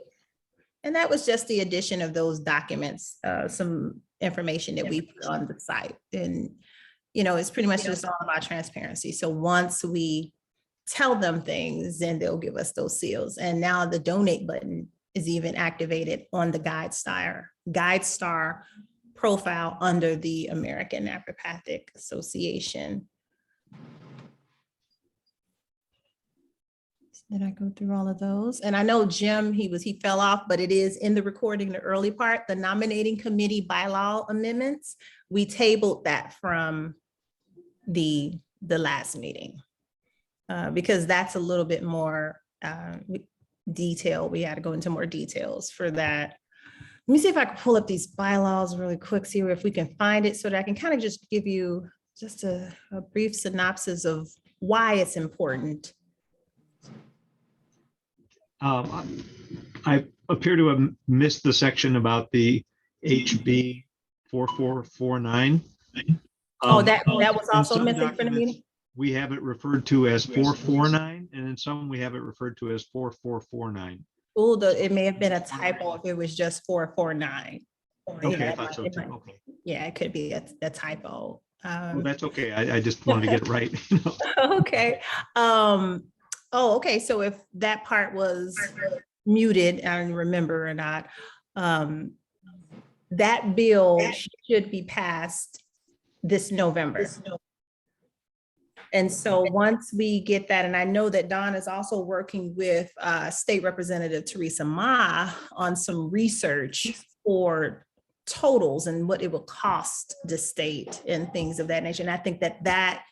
And that was just the addition of those documents, some information that we put on the site. And, it's pretty much just all about transparency. So once we tell them things, then they'll give us those seals. And now the donate button is even activated on the GuideStar profile under the American Naturopathic Association. Did I go through all of those? And I know Jim, he fell off, but it is in the recording, the early part, the nominating committee bylaw amendments. We tabled that from the last meeting. Because that's a little bit more, detail. We had to go into more details for that. Let me see if I can pull up these bylaws really quick, see if we can find it so that I can kind of just give you just a brief synopsis of why it's important. I appear to have missed the section about the HB 4449. Oh, that was in also some missing from the documents, meeting? We have it referred to as 449, and in some we have it referred to as 4449. Oh, it may have been a typo if it was just 449. Okay, I thought so too. Okay, Yeah, it could be a typo. well, that's okay. I just wanted to get it right. Okay. Okay. So if that part was muted, I don't remember or not, that bill should be passed this November. And so once we get that, and I know that Don is also working with State Representative Teresa Ma on some research for totals and what it will cost the state and things of that nature. And I think that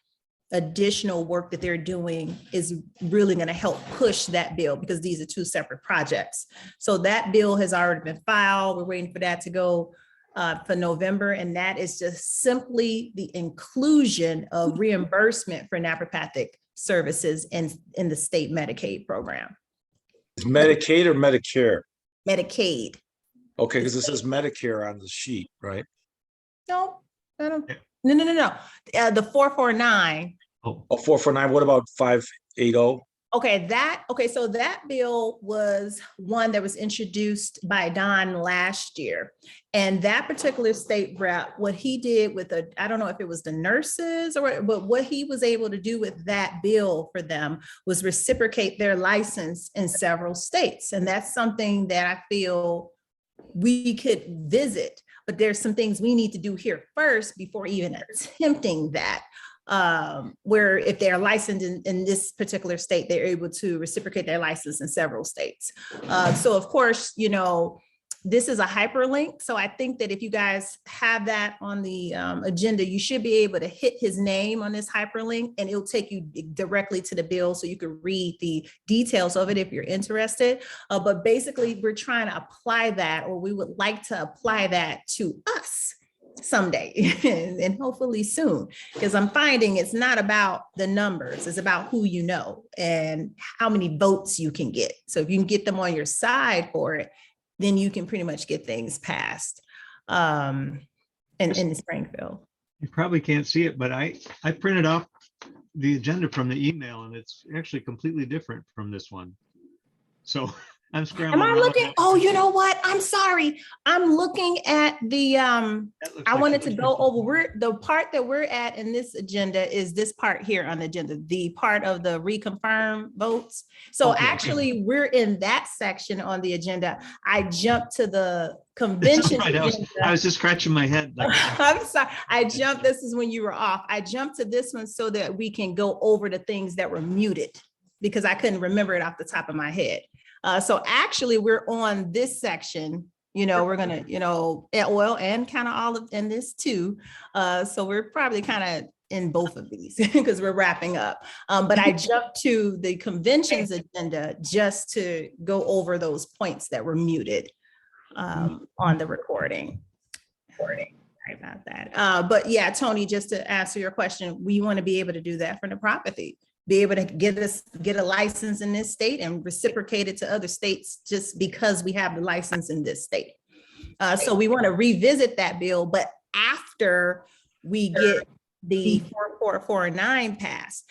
additional work that they're doing is really going to help push that bill, because these are two separate projects. So that bill has already been filed. We're waiting for that to go for November. And that is just simply the inclusion of reimbursement for naturopathic services in the state Medicaid program. Is Medicaid or Medicare? Medicaid. Okay, because it says Medicare on the sheet, right? No, I don't. No. The 449. Oh, Oh, 449, what about 580? Okay, so that bill was one that was introduced by Don last year. And that particular state rep, what he did with I don't know if it was the nurses but what he was able to do with that bill for them was reciprocate their license in several states. And that's something that I feel we could visit, but there's some things we need to do here first before even attempting that. Where if they're licensed in this particular state, they're able to reciprocate their license in several states. So of course, this is a hyperlink. So I think that if you guys have that on the agenda, you should be able to hit his name on this hyperlink and it'll take you directly to the bill so you can read the details of it if you're interested. But basically, we're trying to apply that, or we would like to apply that to us someday and hopefully soon, because I'm finding it's not about the numbers, it's about who you know and how many votes you can get. So if you can get them on your side for it, then you can pretty much get things passed in Springfield. you probably can't see it, but I printed off the agenda from the email, and it's actually completely different from this one. So I'm scrambling. Am I looking? Oh, you know what? I'm sorry. I'm looking at the, I wanted to go over, the part that we're at in this agenda is this part here on the agenda, the part of the reconfirm votes. So Okay. actually we're in that section on the agenda. I jumped to the convention. Right, I was just scratching my head. Like, I'm sorry. This is when you were off. I jumped to this one so that we can go over the things that were muted because I couldn't remember it off the top of my head. So actually we're on this section, we're gonna, well, and kind of all of in this too. So we're probably kind of in both of these because we're wrapping up. But I jumped to the conventions agenda just to go over those points that were muted on the recording. Sorry about that. But yeah, Tony, just to answer your question, we want to be able to do that for neuropathy. Be able to get a license in this state and reciprocate it to other states just because we have the license in this state. So we want to revisit that bill, but after we get the 4449 passed.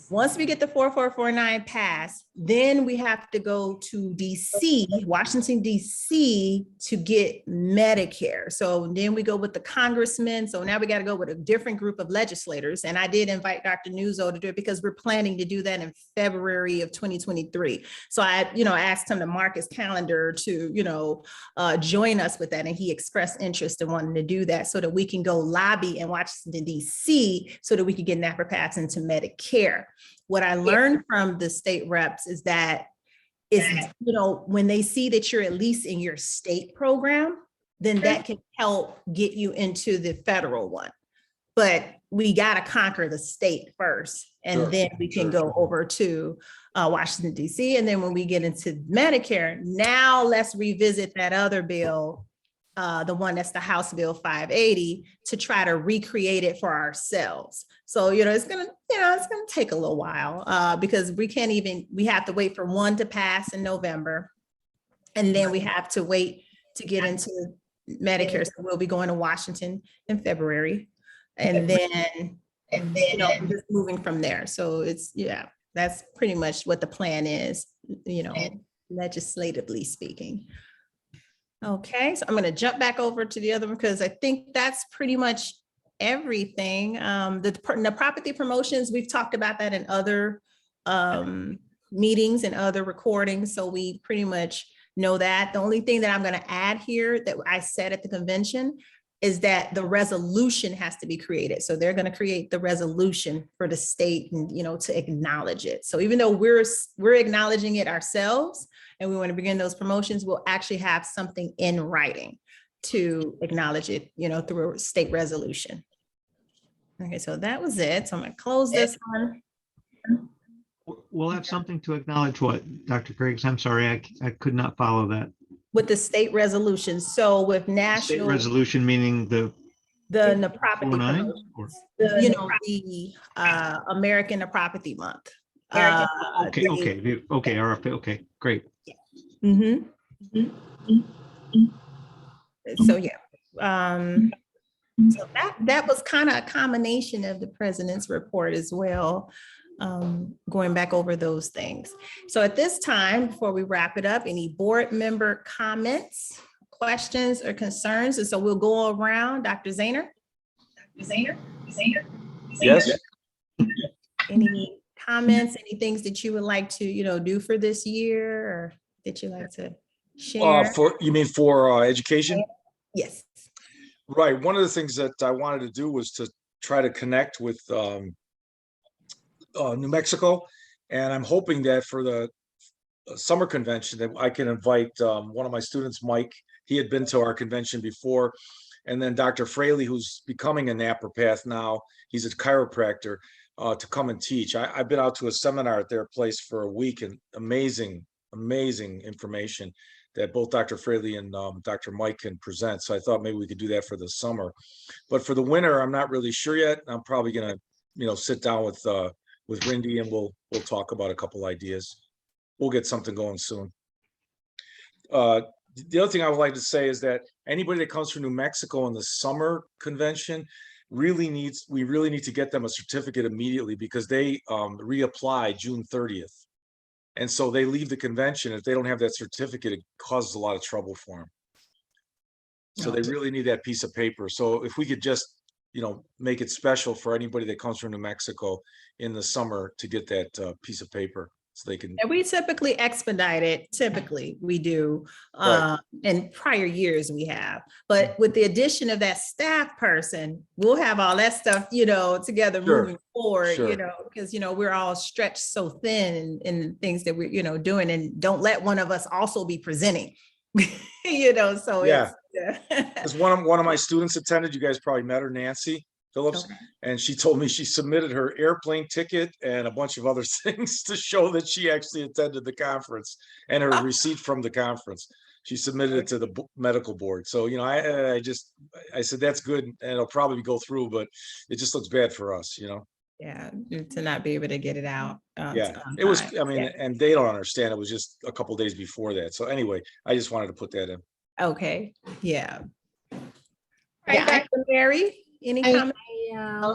Once we get the 4449 passed, then we have to go to DC, Washington, DC to get Medicare. So then we go with the congressmen. So now we got to go with a different group of legislators. And I did invite Dr. Nuzzo to do it because we're planning to do that in February of 2023. So I asked him to mark his calendar to, join us with that. And he expressed interest in wanting to do that so that we can go lobby in Washington, DC so that we can get naturopaths into Medicare. What I learned from the state reps is that when they see that you're at least in your state program, then that can help get you into the federal one. but we gotta conquer the state first, and Sure, then we can sure, go over to Washington DC. And then when we get into Medicare, now let's revisit that other bill, the one that's the House Bill 580, to try to recreate it for ourselves. So, it's gonna take a little while, because we have to wait for one to pass in November. And then we have to wait to get into Medicare. So we'll be going to Washington in February. And then, just moving from there. So that's pretty much what the plan is, legislatively speaking. Okay, so I'm going to jump back over to the other one because I think that's pretty much everything. The neuropathy promotions, we've talked about that in other meetings and other recordings. So we pretty much know that. The only thing that I'm going to add here that I said at the convention is that the resolution has to be created. So they're going to create the resolution for the state and, to acknowledge it. So even though we're acknowledging it ourselves and we want to begin those promotions, we'll actually have something in writing to acknowledge it, through a state resolution. Okay, so that was it. So I'm going to close this one. We'll have something to acknowledge what, Dr. Griggs? I'm sorry, I could not follow that. With the state resolution. So with State national, resolution meaning the the neuropathy 409? Or- promotions, the American Neuropathy Month. Okay, RFP, okay, great. Mhm. So so that was kind of a combination of the president's report as well, going back over those things. So at this time, before we wrap it up, any board member comments, questions, or concerns? And so we'll go around. Dr. Zahner? Yes, Any comments, any things that you would like to, do for this year, or that you like to share? you mean for education? Yes. Right. One of the things that I wanted to do was to try to connect with New Mexico. And I'm hoping that for the summer convention that I can invite one of my students, Mike. He had been to our convention before. And then Dr. Fraley, who's becoming a naturopath now, he's a chiropractor, to come and teach. I've been out to a seminar at their place for a week, and amazing information that both Dr. Fraley and Dr. Mike can present. So I thought maybe we could do that for the summer. But for the winter, I'm not really sure yet. I'm probably gonna, sit down with Rindy and we'll talk about a couple ideas. We'll get something going soon. The other thing I would like to say is that anybody that comes from New Mexico in the summer convention we really need to get them a certificate immediately, because they reapply June 30th. And so they leave the convention. If they don't have that certificate, it causes a lot of trouble for them. So they really need that piece of paper. So if we could just, make it special for anybody that comes from New Mexico in the summer to get that piece of paper, so they can. And we typically expedite it. Typically, we do. Right. In prior years, we have. But with the addition of that staff person, we'll have all that stuff, together Sure. moving forward. Sure. Because we're all stretched so thin in things that we're doing, and don't let one of us also be presenting. So Yeah. it's Because one of my students attended, you guys probably met her, Nancy Phillips, Okay. and she told me she submitted her airplane ticket and a bunch of other things to show that she actually attended the conference, and her receipt from the conference. She submitted it to the medical board. So, I said, that's good, and it'll probably go through, but it just looks bad for us, Yeah, to not be able to get it out. Yeah, on it was, time. Yeah. and they don't understand. It was just a couple days before that. So anyway, I just wanted to put that in. Okay, yeah. All Yeah, right, Dr. Mary, any I- comments?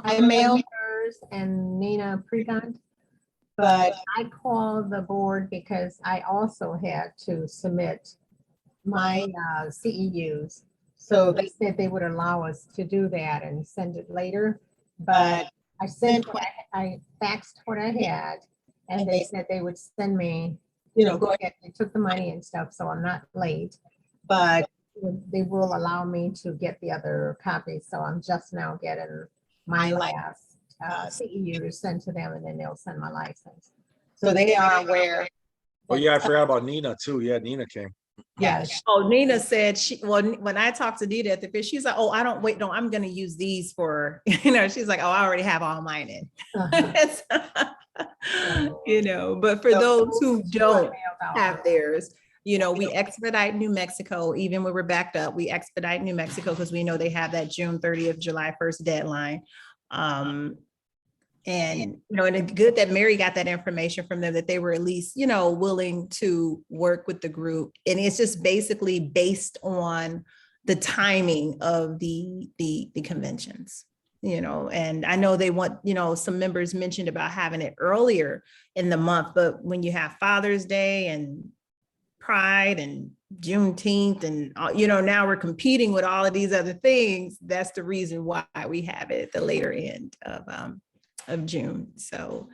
I mailed hers and Nina Pregant, but I called the board because I also had to submit my CEUs. So they said they would allow us to do that and send it later, but I sent I faxed what I had, and they said they would send me, go ahead, they took the money and stuff, so I'm not late. But they will allow me to get the other copies, so I'm just now getting my last CEU sent to them, and then they'll send my license. so they are aware. Oh yeah, I forgot about Nina too. Yeah, Nina came. Yes. Oh, Nina said when I talked to Nita at the fish, she's like, oh, I don't wait, no, I'm gonna use these for, she's like, oh, I already have all mine in. Uh-huh. But for So those who she don't mailed out. have theirs, we expedite New Mexico, even when we're backed up, we expedite New Mexico because we know they have that June 30th, July 1st deadline. And it's good that Mary got that information from them, that they were at least, willing to work with the group. And it's just basically based on the timing of the conventions, and I know they want, some members mentioned about having it earlier in the month, but when you have Father's Day and Pride and Juneteenth and, now we're competing with all of these other things. That's the reason why we have it at the later end of June. So,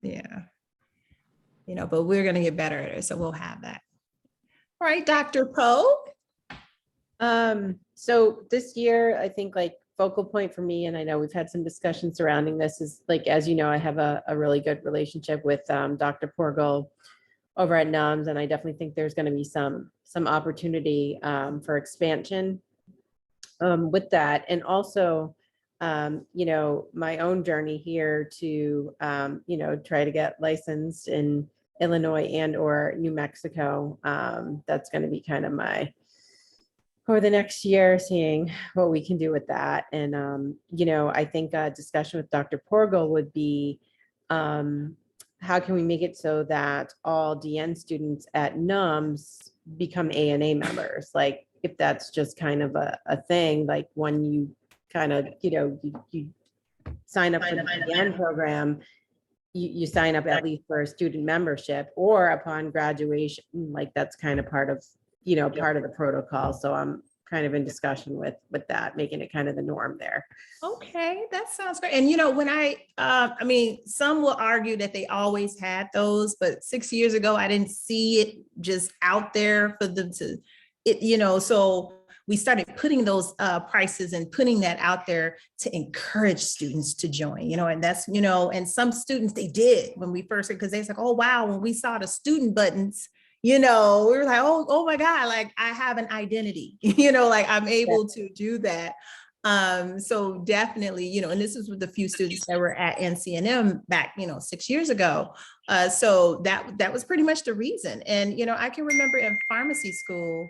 yeah, but we're going to get better at it. So we'll have that. All right, Dr. Poe. So this year, I think like focal point for me, and I know we've had some discussion surrounding this, is like, as you know, I have a really good relationship with Dr. Porgal over at NUMS, and I definitely think there's going to be some opportunity for expansion with that. And also, my own journey here to, try to get licensed in Illinois and or New Mexico. That's going to be kind of my, over the next year, seeing what we can do with that. And, I think a discussion with Dr. Porgal would be, how can we make it so that all DN students at NUMS become ANA members? Like, if that's just kind of a thing, like when you kind of, you sign up for the DN program, you sign up at least for a student membership, or upon graduation, like that's kind of part of, part of the protocol. So I'm kind of in discussion with that, making it kind of the norm there. Okay, that sounds great. And when some will argue that they always had those, but 6 years ago, I didn't see it just out there for them to, so we started putting those prices and putting that out there to encourage students to join, and that's, and some students, they did when we first, because they was like, oh, wow, when we saw the student buttons, we were like, oh my God, like I have an identity, like I'm able to do that. So definitely, and this is with the few students that were at NCNM back, 6 years ago. So that was pretty much the reason. And, I can remember in pharmacy school,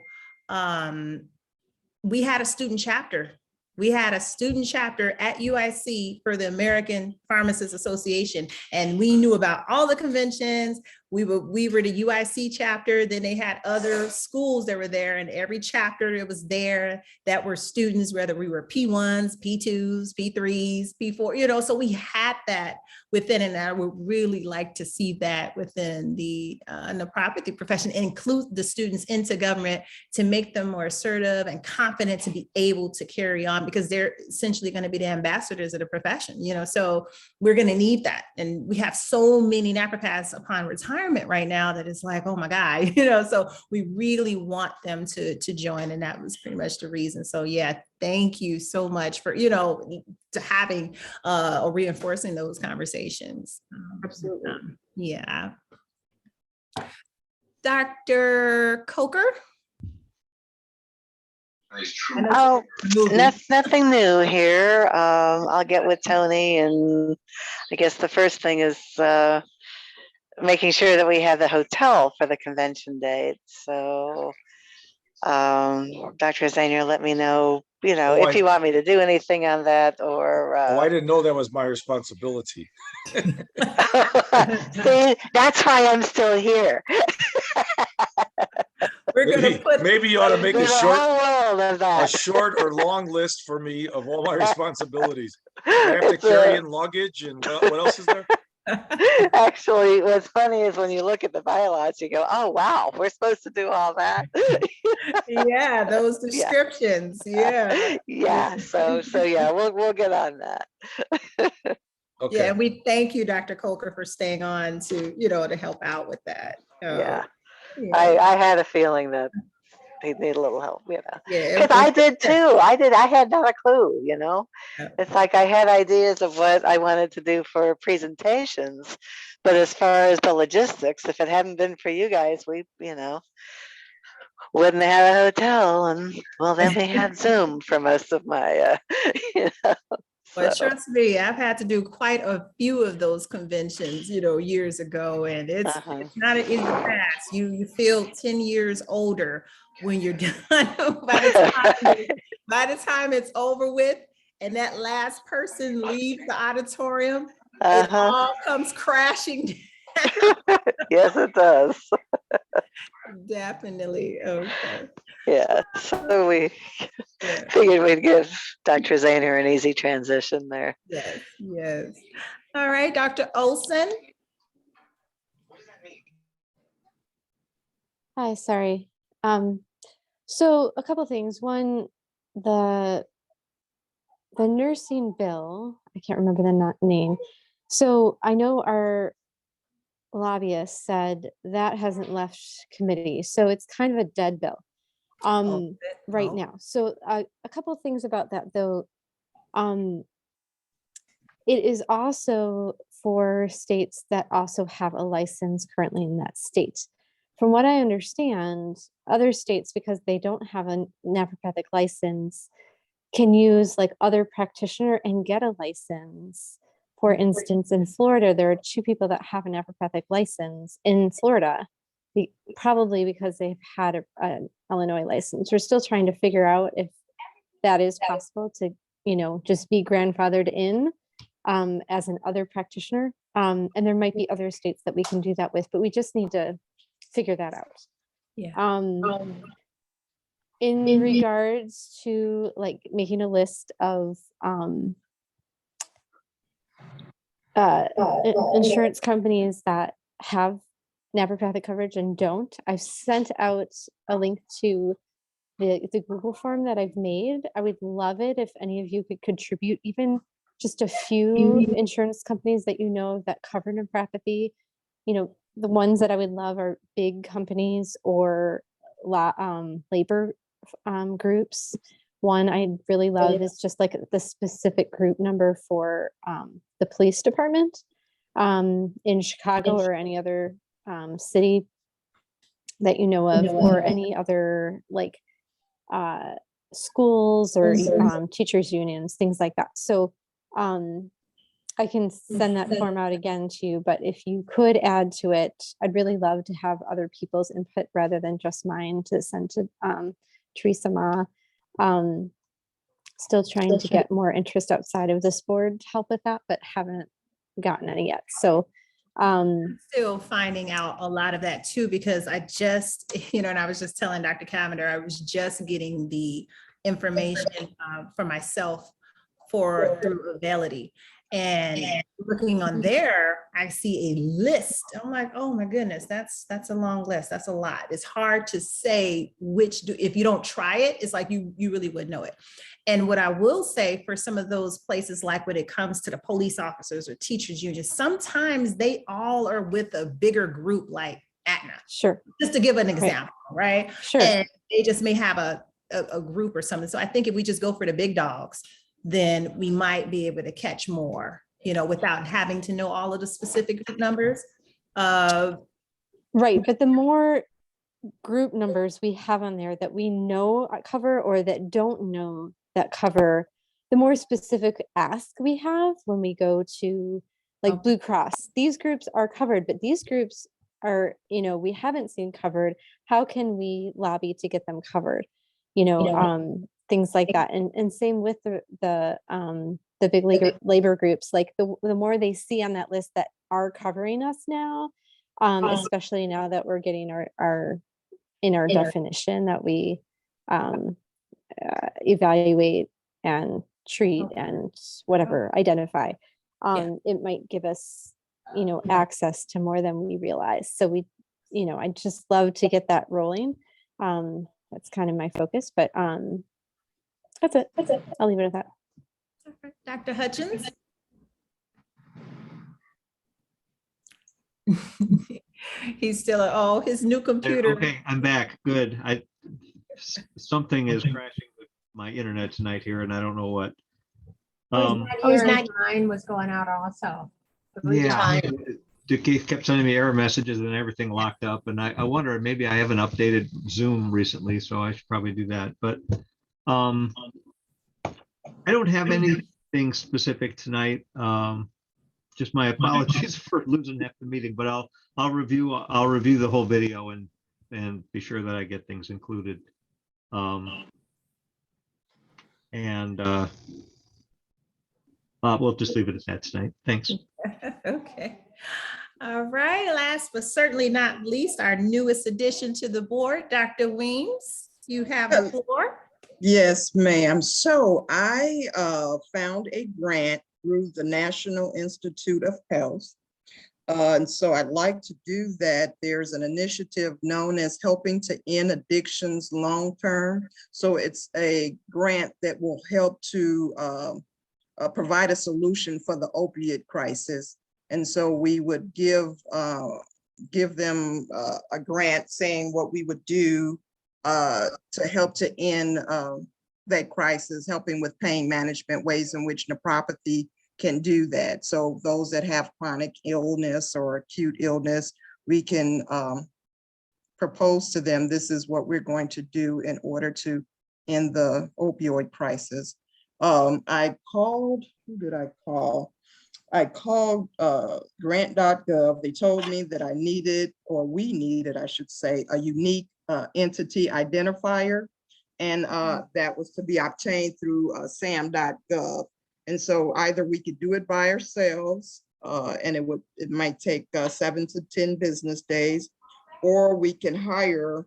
we had a student chapter. We had a student chapter at UIC for the American Pharmacists Association, and we knew about all the conventions. We were the UIC chapter. Then they had other schools that were there, and every chapter that was there that were students, whether we were P1s, P2s, P3s, P4, so we had that within, and I would really like to see that within the nonprofit profession, and include the students into government to make them more assertive and confident to be able to carry on, because they're essentially going to be the ambassadors of the profession, so we're going to need that. And we have so many naturopaths upon retirement right now that it's like, oh my God, so we really want them to join. And that was pretty much the reason. So yeah, thank you so much for, to having or reinforcing those conversations. Absolutely. Yeah. Dr. Coker. Oh, nothing new here. I'll get with Tony, and I guess the first thing is making sure that we have the hotel for the convention date. So, Dr. Zanier, let me know, if you want me to do anything on that, or. I didn't know that was my responsibility. See, that's why I'm still here. We're gonna put, maybe you ought to make There's a whole world of a that. short or long list for me of all my responsibilities. I have to carry in luggage, and what else is there? Actually, what's funny is when you look at the bylaws, you go, oh, wow, we're supposed to do all that. yeah, those descriptions. Yeah. Yeah. So yeah, we'll get on that. Okay. Yeah, and we thank you, Dr. Coker, for staying on to, to help out with that. Yeah. I had a feeling that they need a little help, you know. Yeah. Because I did too. I had not a clue, you know. Yeah. It's like I had ideas of what I wanted to do for presentations, but as far as the logistics, if it hadn't been for you guys, we, you know, wouldn't have had a hotel, and well, then we had Zoom for most of my, you know. Well, So, trust me, I've had to do quite a few of those conventions, years ago, and it's not an easy task. You feel 10 years older when you're done. By the time it's over with, and that last person leaves the auditorium, it all comes crashing down. yes, it does. Definitely. Okay. Yeah, so we Yeah. figured we'd give Dr. Zahner an easy transition there. Yes. Yes. All right, Dr. Olson. Hi, sorry. So a couple things. One, the nursing bill, I can't remember the name. So I know our lobbyist said that hasn't left committee, so it's kind of a dead bill right now. So a couple of things about that though. It is also for states that also have a license currently in that state. From what I understand, other states, because they don't have a naturopathic license, can use like other practitioner and get a license. For instance, in Florida, there are 2 people that have a naturopathic license in Florida, probably because they've had an Illinois license. We're still trying to figure out if that is possible to, just be grandfathered in as an other practitioner. And there might be other states that we can do that with, but we just need to figure that out. Yeah. In regards to like making a list of insurance companies that have naturopathic coverage and don't, I've sent out a link to the Google form that I've made. I would love it if any of you could contribute even just a few insurance companies that that cover naturopathy. The ones that I would love are big companies or labor groups. One I'd really love is just like the specific group number for the police department in Chicago or any other city that you know of, or any other like schools or teachers unions, things like that. So I can send that form out again to you, but if you could add to it, I'd really love to have other people's input rather than just mine to send to Teresa Ma. Still trying to get more interest outside of this board to help with that, but haven't gotten any yet. So still finding out a lot of that too, because I just, and I was just telling Dr. Cavender, I was just getting the information for myself through Availity. And looking on there, I see a list. I'm like, oh my goodness, that's a long list. That's a lot. It's hard to say if you don't try it, it's like you really would know it. And what I will say for some of those places, like when it comes to the police officers or teachers unions, sometimes they all are with a bigger group like Aetna. Sure. Just to give an example, right? Sure. And they just may have a group or something. So I think if we just go for the big dogs, then we might be able to catch more, without having to know all of the specific numbers. Right. But the more group numbers we have on there that we know cover or that don't know that cover, the more specific ask we have when we go to like Blue Cross. These groups are covered, but these groups are, we haven't seen covered. How can we lobby to get them covered? Things like that. And same with the big labor groups, like the more they see on that list that are covering us now, especially now that we're getting our definition that we evaluate and treat and whatever, identify, it might give us, access to more than we realize. So I'd just love to get that rolling. That's kind of my focus, but that's it. I'll leave it at that. Dr. Hutchins? He's still, his new computer. Okay, I'm back. Good. something is crashing with my internet tonight here, and I don't know what. Oh, he's not. Mine was going out also. Yeah, Keith kept sending me error messages and everything locked up, and I wonder, maybe I haven't updated Zoom recently, so I should probably do that, but I don't have anything specific tonight. Just my apologies for losing half the meeting, but I'll review the whole video and be sure that I get things included. We'll just leave it at that tonight. Thanks. Okay. All right. Last but certainly not least, our newest addition to the board, Dr. Weems, you have the floor. Yes, ma'am. So I found a grant through the National Institute of Health. And so I'd like to do that. There's an initiative known as Helping to End Addictions Long-Term. So it's a grant that will help to provide a solution for the opioid crisis. And so we would give them a grant saying what we would do to help to end that crisis, helping with pain management, ways in which nephropathy can do that. So those that have chronic illness or acute illness, we can propose to them, this is what we're going to do in order to end the opioid crisis. I called, who did I call? I called grant.gov. They told me that I needed, or we needed, I should say, a unique entity identifier. And that was to be obtained through sam.gov. And so either we could do it by ourselves, and it might take 7 to 10 business days, or we can hire,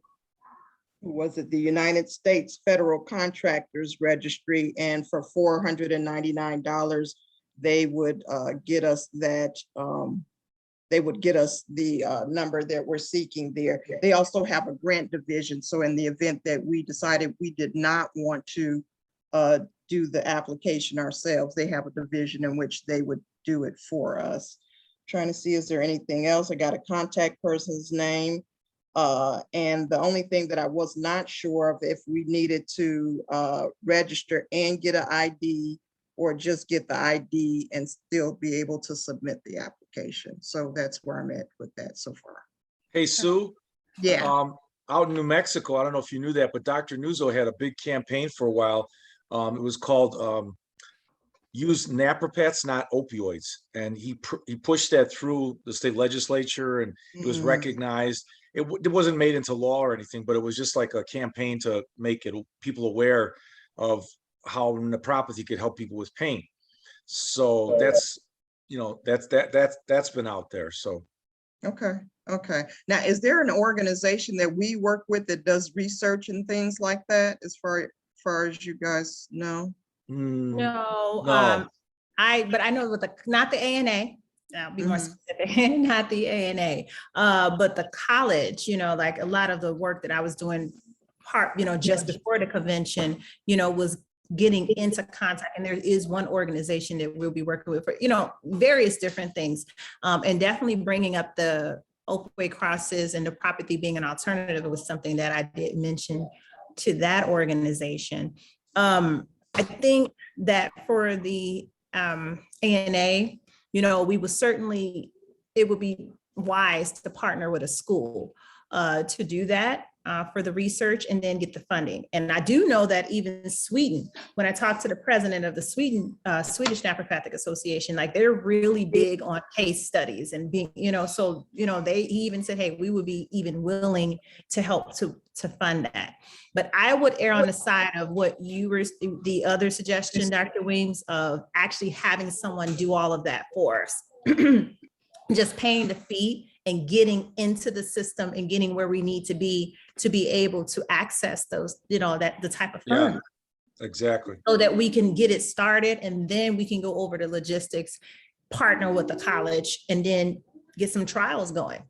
the United States Federal Contractors Registry, and for $499, they would get us that, they would get us the number that we're seeking there. They also have a grant division. So in the event that we decided we did not want to do the application ourselves, they have a division in which they would do it for us. Trying to see, is there anything else? I got a contact person's name. And the only thing that I was not sure of, if we needed to register and get an ID, or just get the ID and still be able to submit the application. So that's where I'm at with that so far. Hey, Sue. Yeah. Out in New Mexico, I don't know if you knew that, but Dr. Nuzzo had a big campaign for a while. It was called Use Naprapats, Not Opioids. And he pushed that through the state legislature, and it was recognized. It wasn't made into law or anything, but it was just like a campaign to make people aware of how nephropathy could help people with pain. So that's, that's been out there. So. Okay. Now, is there an organization that we work with that does research and things like that, as far as you guys know? No. No. But I know with not the ANA. I'll be more specific, not the ANA, but the college, like a lot of the work that I was doing just before the convention, was getting into contact. And there is one organization that we'll be working with for, various different things. And definitely bringing up the opioid crisis and nephropathy being an alternative. It was something that I did mention to that organization. I think that for the ANA, we would certainly, it would be wise to partner with a school to do that for the research and then get the funding. And I do know that even Sweden, when I talked to the president of the Swedish Naturopathic Association, like they're really big on case studies and being, he even said, hey, we would be even willing to help to fund that. But I would err on the side of what you were, the other suggestion, Dr. Weems, of actually having someone do all of that for us. Just paying the fee and getting into the system and getting where we need to be able to access those, the type of funds. Yeah, exactly. So that we can get it started, and then we can go over to logistics, partner with the college, and then get some trials going.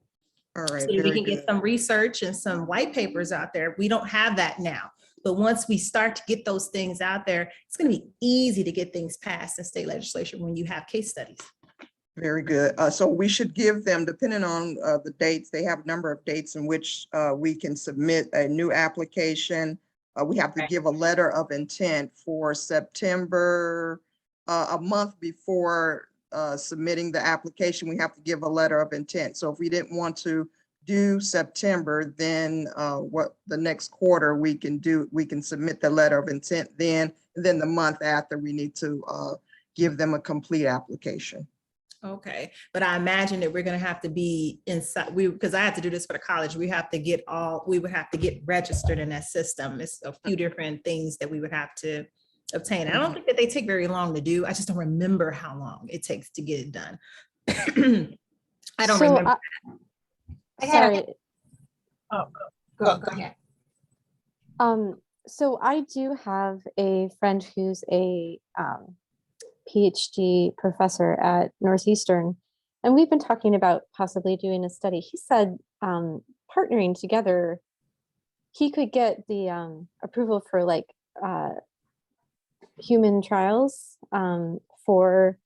All right. So we can get some research and some white papers out there. We don't have that now. But once we start to get those things out there, it's going to be easy to get things passed in state legislature when you have case studies. Very good. So we should give them, depending on the dates, they have a number of dates in which we can submit a new application, We have to Right. give a letter of intent for September, a month before submitting the application, we have to give a letter of intent. So if we didn't want to do September, then what the next quarter we can do, we can submit the letter of intent then, and then the month after we need to give them a complete application. Okay, but I imagine that we're gonna have to be inside, because I have to do this for the college, we would have to get registered in that system. It's a few different things that we would have to obtain. I don't think that they take very long to do. I just don't remember how long it takes to get it done. I don't So, remember. Sorry, Go ahead. so I do have a friend who's a PhD professor at Northeastern, and we've been talking about possibly doing a study. He said partnering together, he could get the approval for like human trials for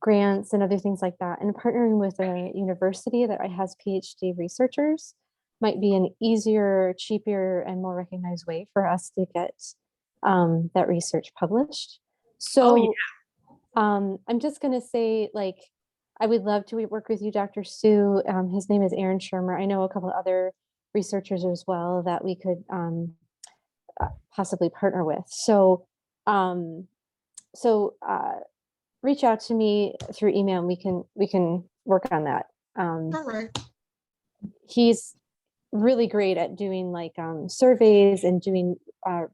grants and other things like that. And partnering with a university that has PhD researchers might be an easier, cheaper, and more recognized way for us to get that research published. So yeah. I'm just going to say, like, I would love to work with you, Dr. Sue. His name is Aaron Shermer. I know a couple other researchers as well that we could possibly partner with. So, reach out to me through email and we can work on that. All right. He's really great at doing like surveys and doing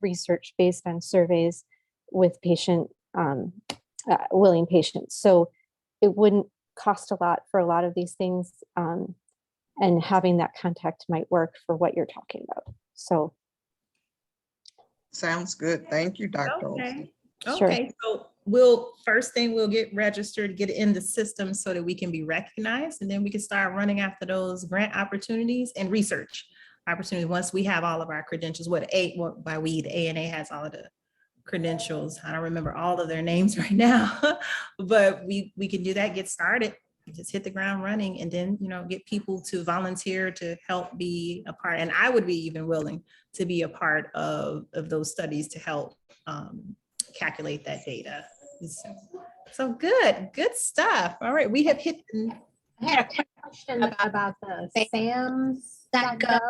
research based on surveys with willing patients. So it wouldn't cost a lot for a lot of these things, and having that contact might work for what you're talking about. So Sounds good. Thank you, Dr. Olson. Okay. Sure. Okay, so first thing we'll get registered, get in the system so that we can be recognized, and then we can start running after those grant opportunities and research opportunities. Once we have all of our credentials, the ANA has all of the credentials. I don't remember all of their names right now, but we can do that, get started, just hit the ground running, and then, get people to volunteer to help be a part. And I would be even willing to be a part of those studies to help calculate that data. So good stuff. All right, we have hit. I had a question about the SAMS.gov.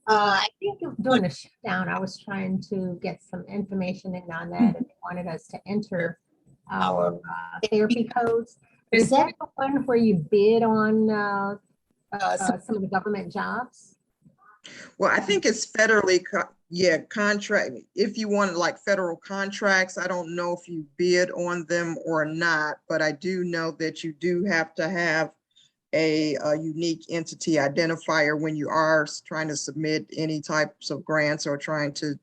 I think during the shutdown, I was trying to get some information in on that, and they wanted us to enter our therapy codes. Is that the one where you bid on some of the government jobs? Well, I think it's federally, contract. If you wanted like federal contracts, I don't know if you bid on them or not, but I do know that you do have to have a unique entity identifier when you are trying to submit any types of grants or trying to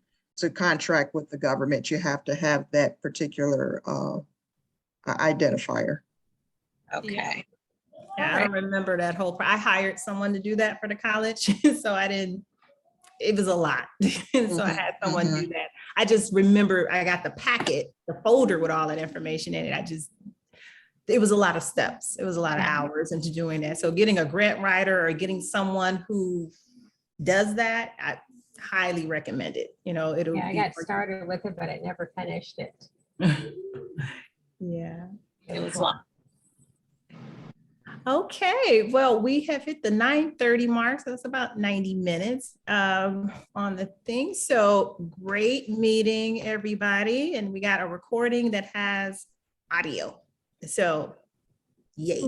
contract with the government. You have to have that particular identifier. Okay. Yeah, I don't remember that whole, I hired someone to do that for the college, so it was a lot. So I had someone do that. I just remember I got the packet, the folder with all that information in it. It was a lot of steps. It was a lot of hours into doing that. So getting a grant writer or getting someone who does that, I highly recommend it. I got started with it, but I never finished it. Yeah. It was long. Okay, well, we have hit the 9:30 mark, so that's about 90 minutes on the thing. So great meeting, everybody. And we got a recording that has audio. So yay.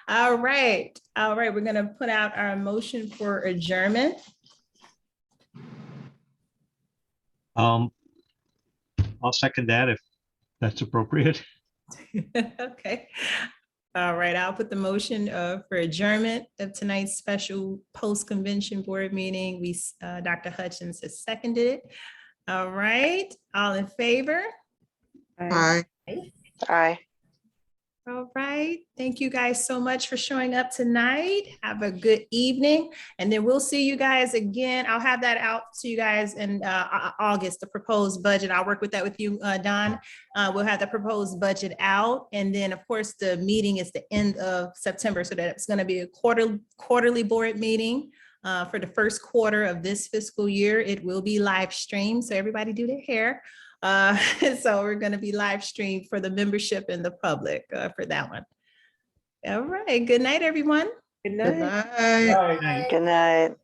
All right. We're going to put out our motion for adjournment. I'll second that if that's appropriate. Okay. All right, I'll put the motion for adjournment of tonight's special post-convention board meeting. Dr. Hutchins has seconded it. All right, all in favor? Aye. Aye. All right, thank you guys so much for showing up tonight. Have a good evening, and then we'll see you guys again. I'll have that out to you guys in August, the proposed budget. I'll work with that with you, Don. We'll have the proposed budget out, and then of course the meeting is the end of September, so that's going to be a quarterly board meeting. for the first quarter of this fiscal year. It will be live streamed, so everybody do their hair. So we're going to be live streamed for the membership and the public for that one. All right. Good night, everyone. Good Good night. night. Night. Good night.